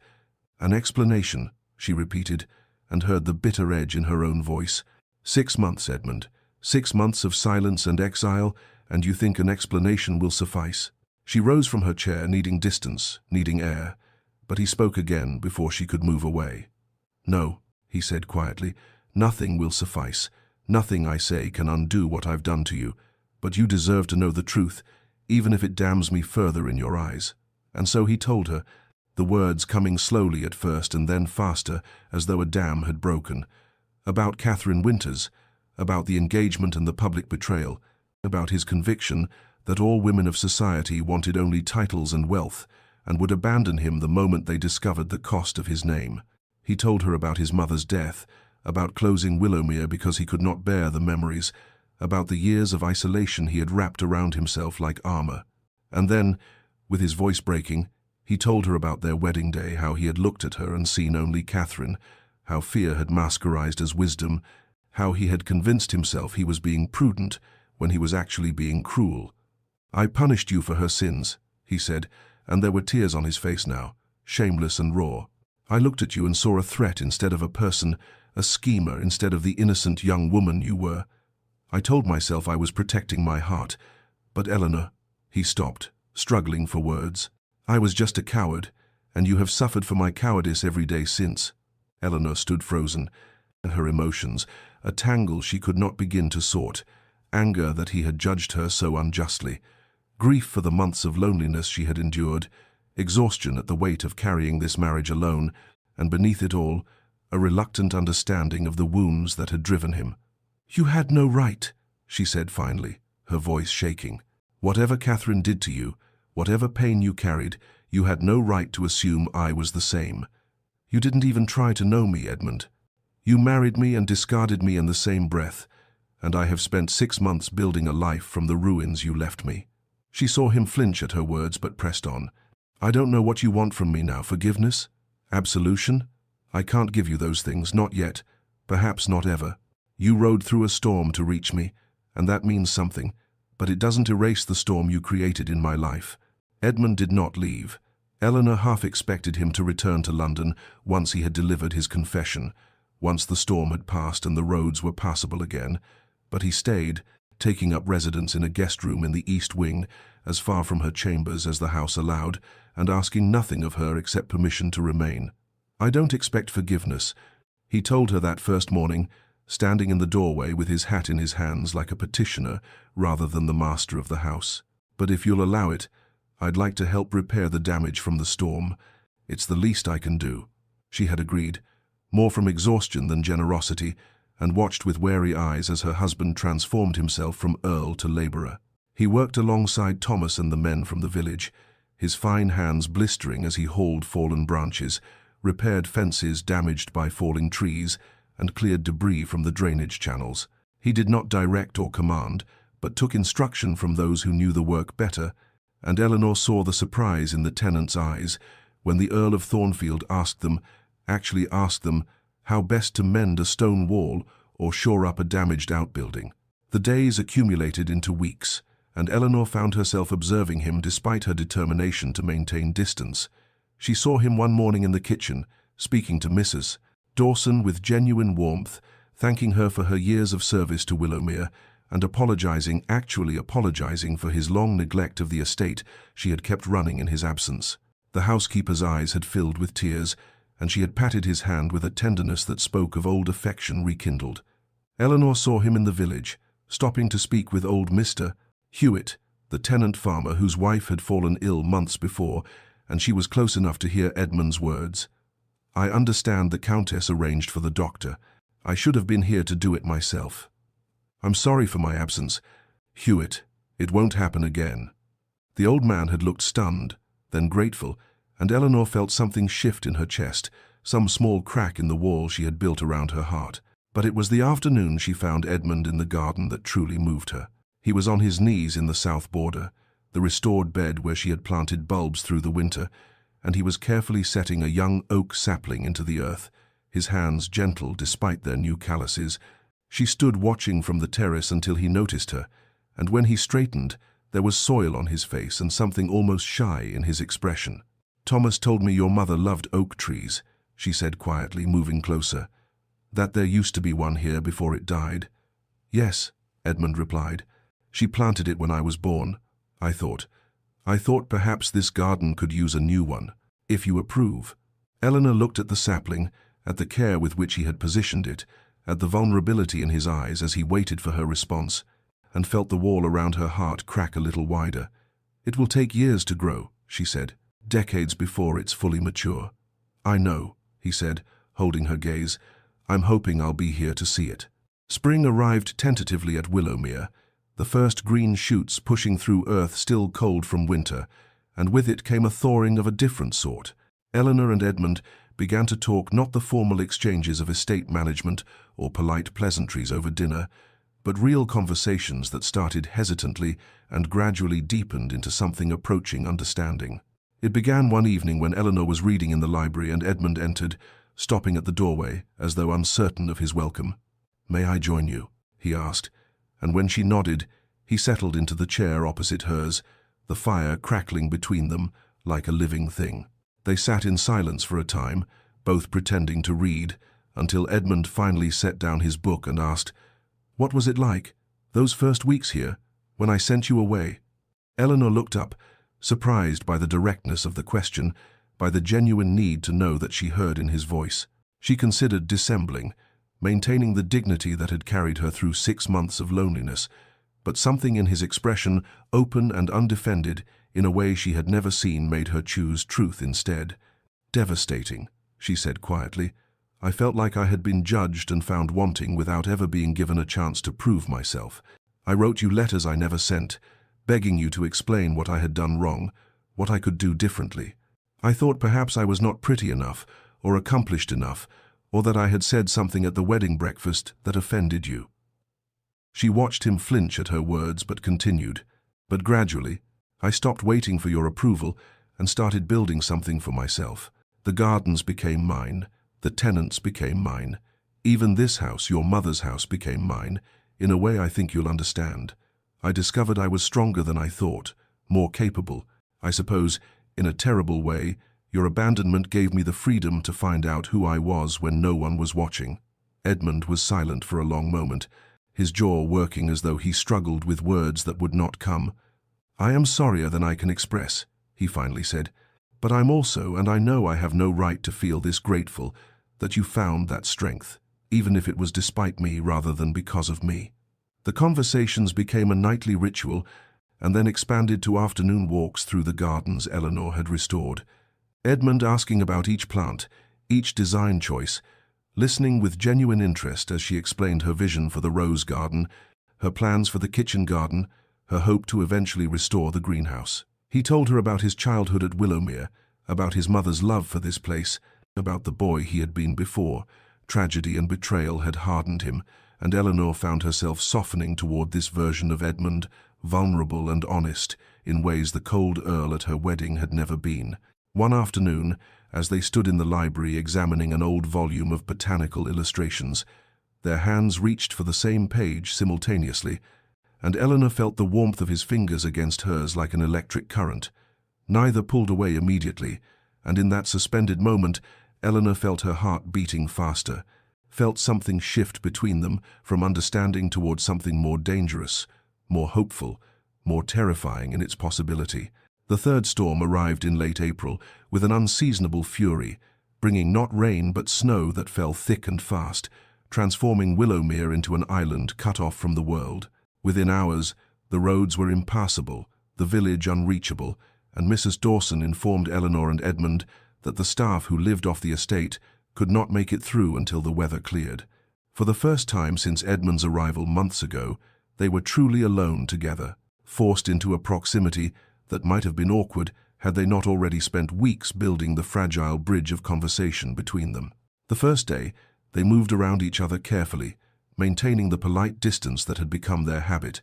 "An explanation," she repeated, and heard the bitter edge in her own voice. 6 months, Edmund. 6 months of silence and exile, and you think an explanation will suffice?" She rose from her chair, needing distance, needing air, but he spoke again before she could move away. "No," he said quietly, "nothing will suffice. Nothing I say can undo what I've done to you, but you deserve to know the truth, even if it damns me further in your eyes." And so he told her, the words coming slowly at first and then faster, as though a dam had broken. About Catherine Winters, about the engagement and the public betrayal, about his conviction that all women of society wanted only titles and wealth, and would abandon him the moment they discovered the cost of his name. He told her about his mother's death, about closing Willowmere because he could not bear the memories, about the years of isolation he had wrapped around himself like armor. And then, with his voice breaking, he told her about their wedding day, how he had looked at her and seen only Catherine, how fear had masqueraded as wisdom, how he had convinced himself he was being prudent when he was actually being cruel. "I punished you for her sins," he said, and there were tears on his face now, shameless and raw. "I looked at you and saw a threat instead of a person, a schemer instead of the innocent young woman you were. I told myself I was protecting my heart, but Eleanor—" He stopped, struggling for words. "I was just a coward, and you have suffered for my cowardice every day since." Eleanor stood frozen, and her emotions, a tangle she could not begin to sort, anger that he had judged her so unjustly, grief for the months of loneliness she had endured, exhaustion at the weight of carrying this marriage alone, and beneath it all, a reluctant understanding of the wounds that had driven him. "You had no right," she said finally, her voice shaking. "Whatever Catherine did to you, whatever pain you carried, you had no right to assume I was the same. You didn't even try to know me, Edmund. You married me and discarded me in the same breath, and I have spent 6 months building a life from the ruins you left me." She saw him flinch at her words but pressed on. "I don't know what you want from me now. Forgiveness? Absolution? I can't give you those things, not yet, perhaps not ever. You rode through a storm to reach me, and that means something, but it doesn't erase the storm you created in my life." Edmund did not leave. Eleanor half expected him to return to London once he had delivered his confession, once the storm had passed and the roads were passable again, but he stayed, taking up residence in a guest room in the East Wing, as far from her chambers as the house allowed, and asking nothing of her except permission to remain. "I don't expect forgiveness," he told her that first morning, standing in the doorway with his hat in his hands like a petitioner rather than the master of the house. "But if you'll allow it, I'd like to help repair the damage from the storm. It's the least I can do." She had agreed, more from exhaustion than generosity, and watched with wary eyes as her husband transformed himself from Earl to laborer. He worked alongside Thomas and the men from the village, his fine hands blistering as he hauled fallen branches, repaired fences damaged by falling trees, and cleared debris from the drainage channels. He did not direct or command, but took instruction from those who knew the work better, and Eleanor saw the surprise in the tenants' eyes when the Earl of Thornfield actually asked them, how best to mend a stone wall or shore up a damaged outbuilding. The days accumulated into weeks, and Eleanor found herself observing him despite her determination to maintain distance. She saw him one morning in the kitchen, speaking to Mrs. Dawson with genuine warmth, thanking her for her years of service to Willowmere, and actually apologizing for his long neglect of the estate she had kept running in his absence. The housekeeper's eyes had filled with tears, and she had patted his hand with a tenderness that spoke of old affection rekindled. Eleanor saw him in the village, stopping to speak with old Mr. Hewitt, the tenant farmer whose wife had fallen ill months before, and she was close enough to hear Edmund's words. "I understand the Countess arranged for the doctor. I should have been here to do it myself. I'm sorry for my absence. Hewitt, it won't happen again." The old man had looked stunned, then grateful, and Eleanor felt something shift in her chest, some small crack in the wall she had built around her heart. But it was the afternoon she found Edmund in the garden that truly moved her. He was on his knees in the south border, the restored bed where she had planted bulbs through the winter, and he was carefully setting a young oak sapling into the earth, his hands gentle despite their new calluses. She stood watching from the terrace until he noticed her, and when he straightened, there was soil on his face and something almost shy in his expression. "Thomas told me your mother loved oak trees," she said quietly, moving closer. "That there used to be one here before it died." "Yes," Edmund replied. "She planted it when I was born. I thought perhaps this garden could use a new one, if you approve." Eleanor looked at the sapling, at the care with which he had positioned it, at the vulnerability in his eyes as he waited for her response, and felt the wall around her heart crack a little wider. "It will take years to grow," she said, "decades before it's fully mature." "I know," he said, holding her gaze. "I'm hoping I'll be here to see it." Spring arrived tentatively at Willowmere, the first green shoots pushing through earth still cold from winter, and with it came a thawing of a different sort. Eleanor and Edmund began to talk, not the formal exchanges of estate management or polite pleasantries over dinner, but real conversations that started hesitantly and gradually deepened into something approaching understanding. It began one evening when Eleanor was reading in the library and Edmund entered, stopping at the doorway as though uncertain of his welcome. "May I join you?" he asked, and when she nodded, he settled into the chair opposite hers, the fire crackling between them like a living thing. They sat in silence for a time, both pretending to read, until Edmund finally set down his book and asked, "What was it like, those first weeks here, when I sent you away?" Eleanor looked up, surprised by the directness of the question, by the genuine need to know that she heard in his voice. She considered dissembling, maintaining the dignity that had carried her through 6 months of loneliness, but something in his expression, open and undefended, in a way she had never seen, made her choose truth instead. "Devastating," she said quietly. "I felt like I had been judged and found wanting without ever being given a chance to prove myself. I wrote you letters I never sent, begging you to explain what I had done wrong, what I could do differently. I thought perhaps I was not pretty enough, or accomplished enough, or that I had said something at the wedding breakfast that offended you." She watched him flinch at her words but continued. "But gradually, I stopped waiting for your approval and started building something for myself. The gardens became mine, the tenants became mine. Even this house, your mother's house, became mine, in a way I think you'll understand. I discovered I was stronger than I thought, more capable. I suppose, in a terrible way, your abandonment gave me the freedom to find out who I was when no one was watching." Edmund was silent for a long moment, his jaw working as though he struggled with words that would not come. "I am sorrier than I can express," he finally said, "but I'm also, and I know I have no right to feel this grateful, that you found that strength, even if it was despite me rather than because of me." The conversations became a nightly ritual, and then expanded to afternoon walks through the gardens Eleanor had restored. Edmund asking about each plant, each design choice, listening with genuine interest as she explained her vision for the rose garden, her plans for the kitchen garden, her hope to eventually restore the greenhouse. He told her about his childhood at Willowmere, about his mother's love for this place, about the boy he had been before. Tragedy and betrayal had hardened him, and Eleanor found herself softening toward this version of Edmund, vulnerable and honest, in ways the cold Earl at her wedding had never been. One afternoon, as they stood in the library examining an old volume of botanical illustrations, their hands reached for the same page simultaneously, and Eleanor felt the warmth of his fingers against hers like an electric current. Neither pulled away immediately, and in that suspended moment, Eleanor felt her heart beating faster, felt something shift between them from understanding toward something more dangerous, more hopeful, more terrifying in its possibility. The third storm arrived in late April with an unseasonable fury, bringing not rain but snow that fell thick and fast, transforming Willowmere into an island cut off from the world. Within hours, the roads were impassable, the village unreachable, and Mrs. Dawson informed Eleanor and Edmund that the staff who lived off the estate could not make it through until the weather cleared. For the first time since Edmund's arrival months ago, they were truly alone together, forced into a proximity that might have been awkward had they not already spent weeks building the fragile bridge of conversation between them. The first day, they moved around each other carefully, maintaining the polite distance that had become their habit.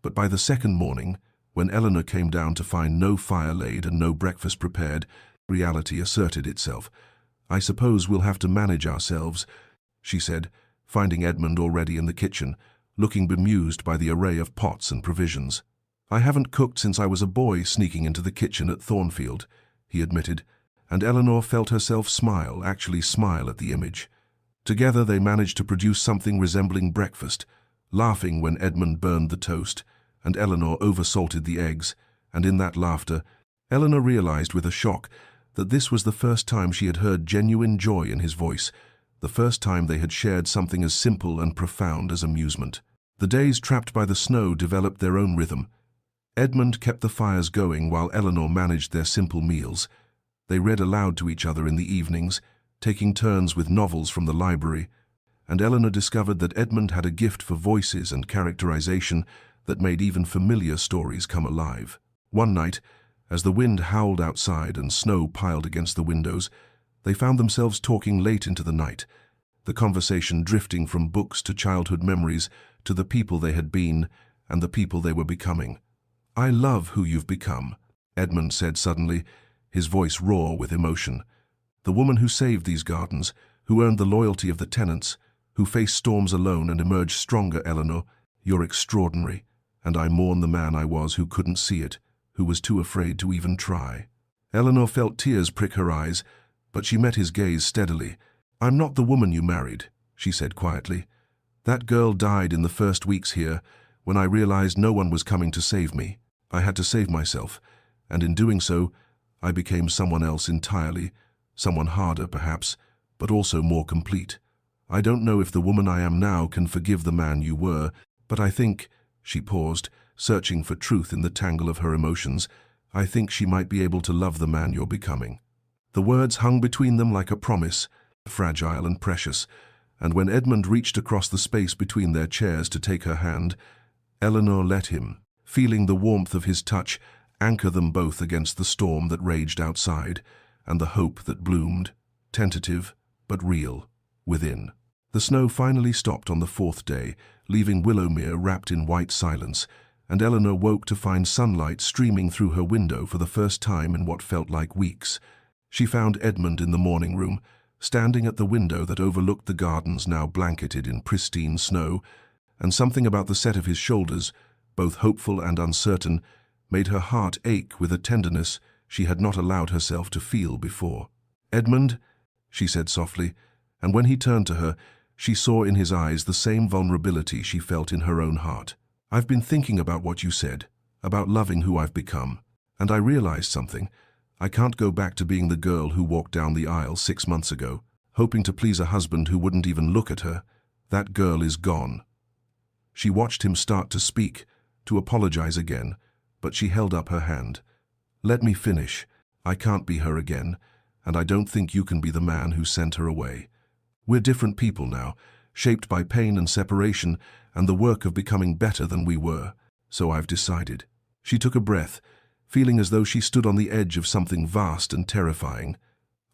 But by the second morning, when Eleanor came down to find no fire laid and no breakfast prepared, reality asserted itself. "I suppose we'll have to manage ourselves," she said, finding Edmund already in the kitchen, looking bemused by the array of pots and provisions. "I haven't cooked since I was a boy sneaking into the kitchen at Thornfield," he admitted, and Eleanor felt herself actually smile at the image. Together they managed to produce something resembling breakfast, laughing when Edmund burned the toast, and Eleanor oversalted the eggs, and in that laughter, Eleanor realized with a shock that this was the first time she had heard genuine joy in his voice, the first time they had shared something as simple and profound as amusement. The days trapped by the snow developed their own rhythm. Edmund kept the fires going while Eleanor managed their simple meals. They read aloud to each other in the evenings, taking turns with novels from the library, and Eleanor discovered that Edmund had a gift for voices and characterization that made even familiar stories come alive. One night, as the wind howled outside and snow piled against the windows, they found themselves talking late into the night, the conversation drifting from books to childhood memories to the people they had been and the people they were becoming. "I love who you've become," Edmund said suddenly, his voice raw with emotion. "The woman who saved these gardens, who earned the loyalty of the tenants, who faced storms alone and emerged stronger, Eleanor, you're extraordinary, and I mourn the man I was who couldn't see it, who was too afraid to even try." Eleanor felt tears prick her eyes, but she met his gaze steadily. "I'm not the woman you married," she said quietly. "That girl died in the first weeks here, when I realized no one was coming to save me. I had to save myself, and in doing so, I became someone else entirely, someone harder perhaps, but also more complete. I don't know if the woman I am now can forgive the man you were, but I think," she paused, searching for truth in the tangle of her emotions, "I think she might be able to love the man you're becoming." The words hung between them like a promise, fragile and precious, and when Edmund reached across the space between their chairs to take her hand, Eleanor let him, feeling the warmth of his touch anchor them both against the storm that raged outside and the hope that bloomed, tentative but real, within. The snow finally stopped on the fourth day, leaving Willowmere wrapped in white silence, and Eleanor woke to find sunlight streaming through her window for the first time in what felt like weeks. She found Edmund in the morning room, standing at the window that overlooked the gardens now blanketed in pristine snow, and something about the set of his shoulders, both hopeful and uncertain, made her heart ache with a tenderness she had not allowed herself to feel before. "Edmund," she said softly, and when he turned to her, she saw in his eyes the same vulnerability she felt in her own heart. "I've been thinking about what you said, about loving who I've become, and I realized something. I can't go back to being the girl who walked down the aisle 6 months ago, hoping to please a husband who wouldn't even look at her. That girl is gone." She watched him start to speak, to apologize again, but she held up her hand. "Let me finish. I can't be her again, and I don't think you can be the man who sent her away. We're different people now, shaped by pain and separation and the work of becoming better than we were. So I've decided." She took a breath, feeling as though she stood on the edge of something vast and terrifying.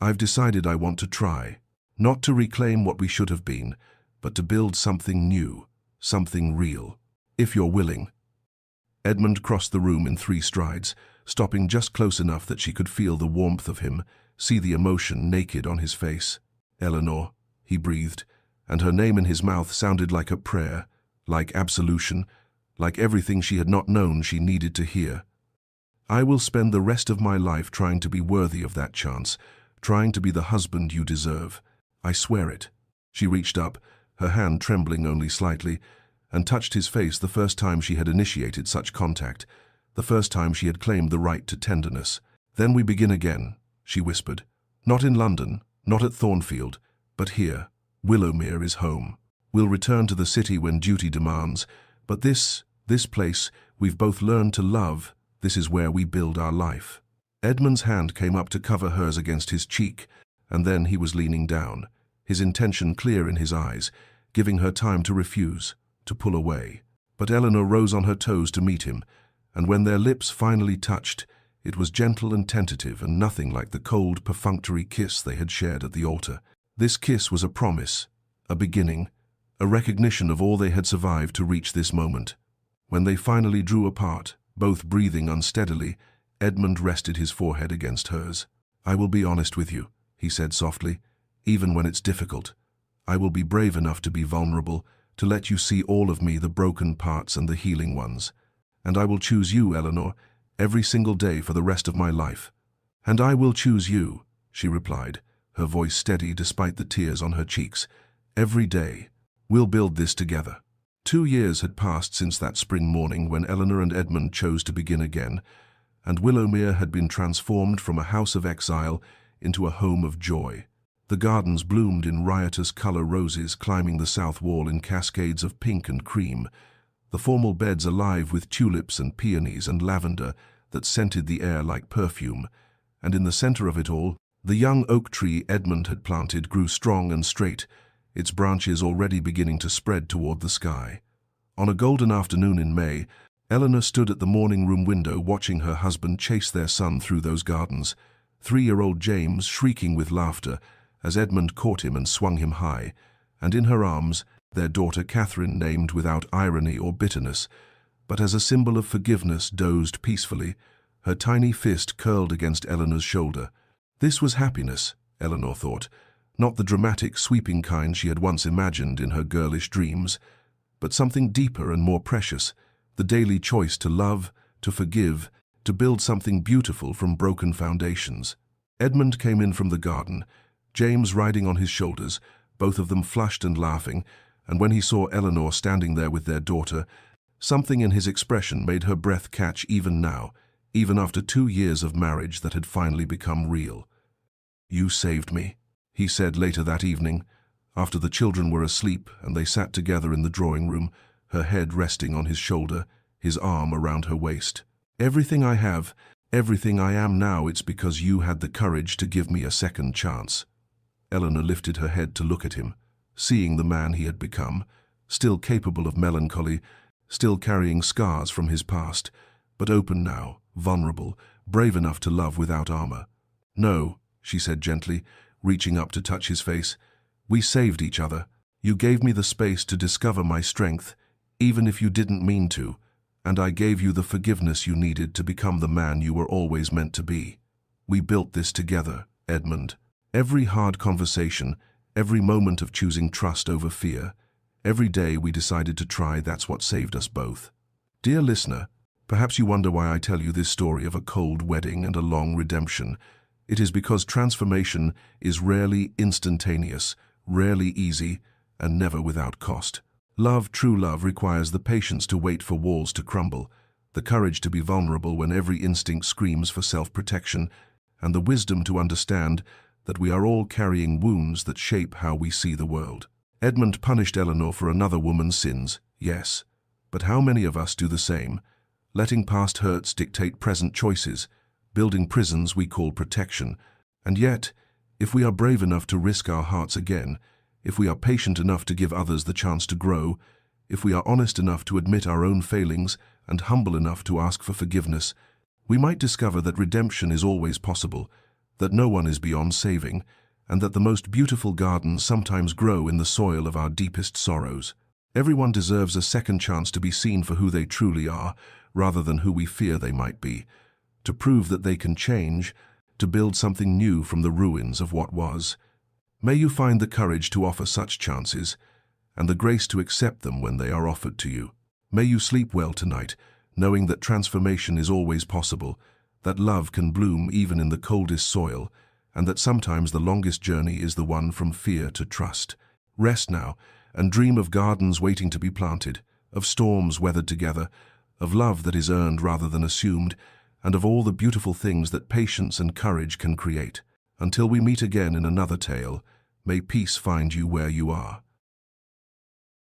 "I've decided I want to try, not to reclaim what we should have been, but to build something new, something real. If you're willing." Edmund crossed the room in 3 strides, stopping just close enough that she could feel the warmth of him, see the emotion naked on his face. "Eleanor," he breathed, and her name in his mouth sounded like a prayer, like absolution, like everything she had not known she needed to hear. "I will spend the rest of my life trying to be worthy of that chance, trying to be the husband you deserve. I swear it." She reached up, her hand trembling only slightly, and touched his face the first time she had initiated such contact, the first time she had claimed the right to tenderness. "Then we begin again," she whispered. "Not in London, not at Thornfield, but here. Willowmere is home. We'll return to the city when duty demands, but this place we've both learned to love, This is where we build our life." Edmund's hand came up to cover hers against his cheek, and then he was leaning down, his intention clear in his eyes, giving her time to refuse, to pull away. But Eleanor rose on her toes to meet him, and when their lips finally touched, it was gentle and tentative and nothing like the cold, perfunctory kiss they had shared at the altar. This kiss was a promise, a beginning, a recognition of all they had survived to reach this moment. When they finally drew apart, both breathing unsteadily, Edmund rested his forehead against hers. "I will be honest with you," he said softly, "even when it's difficult. I will be brave enough to be vulnerable, to let you see all of me, the broken parts and the healing ones. And I will choose you, Eleanor, every single day for the rest of my life." "And I will choose you," she replied, her voice steady despite the tears on her cheeks. "Every day. We'll build this together." 2 years had passed since that spring morning when Eleanor and Edmund chose to begin again, and Willowmere had been transformed from a house of exile into a home of joy. The gardens bloomed in riotous color, roses climbing the south wall in cascades of pink and cream, the formal beds alive with tulips and peonies and lavender that scented the air like perfume, and in the center of it all, the young oak tree Edmund had planted grew strong and straight, its branches already beginning to spread toward the sky. On a golden afternoon in May, Eleanor stood at the morning room window watching her husband chase their son through those gardens, 3-year-old James shrieking with laughter as Edmund caught him and swung him high, and in her arms, their daughter Catherine, named without irony or bitterness, but as a symbol of forgiveness, dozed peacefully, her tiny fist curled against Eleanor's shoulder. This was happiness, Eleanor thought, not the dramatic, sweeping kind she had once imagined in her girlish dreams, but something deeper and more precious, the daily choice to love, to forgive, to build something beautiful from broken foundations. Edmund came in from the garden, James riding on his shoulders, both of them flushed and laughing, and when he saw Eleanor standing there with their daughter, something in his expression made her breath catch even now, even after 2 years of marriage that had finally become real. "You saved me," he said later that evening, after the children were asleep and they sat together in the drawing room, her head resting on his shoulder, his arm around her waist. "Everything I have, everything I am now, it's because you had the courage to give me a second chance." Eleanor lifted her head to look at him, seeing the man he had become, still capable of melancholy, still carrying scars from his past, but open now, vulnerable, brave enough to love without armor. "No," she said gently, reaching up to touch his face. "We saved each other. You gave me the space to discover my strength, even if you didn't mean to, and I gave you the forgiveness you needed to become the man you were always meant to be. We built this together, Edmund. Every hard conversation, every moment of choosing trust over fear, every day we decided to try, that's what saved us both." Dear listener, perhaps you wonder why I tell you this story of a cold wedding and a long redemption. It is because transformation is rarely instantaneous, rarely easy, and never without cost. Love, true love, requires the patience to wait for walls to crumble, the courage to be vulnerable when every instinct screams for self-protection, and the wisdom to understand that we are all carrying wounds that shape how we see the world. Edmund punished Eleanor for another woman's sins, yes, but how many of us do the same, letting past hurts dictate present choices, building prisons we call protection? And yet, if we are brave enough to risk our hearts again, if we are patient enough to give others the chance to grow, if we are honest enough to admit our own failings and humble enough to ask for forgiveness, we might discover that redemption is always possible, that no one is beyond saving, and that the most beautiful gardens sometimes grow in the soil of our deepest sorrows. Everyone deserves a second chance to be seen for who they truly are, rather than who we fear they might be, to prove that they can change, to build something new from the ruins of what was. May you find the courage to offer such chances, and the grace to accept them when they are offered to you. May you sleep well tonight, knowing that transformation is always possible, that love can bloom even in the coldest soil, and that sometimes the longest journey is the one from fear to trust. Rest now, and dream of gardens waiting to be planted, of storms weathered together, of love that is earned rather than assumed, and of all the beautiful things that patience and courage can create. Until we meet again in another tale, may peace find you where you are.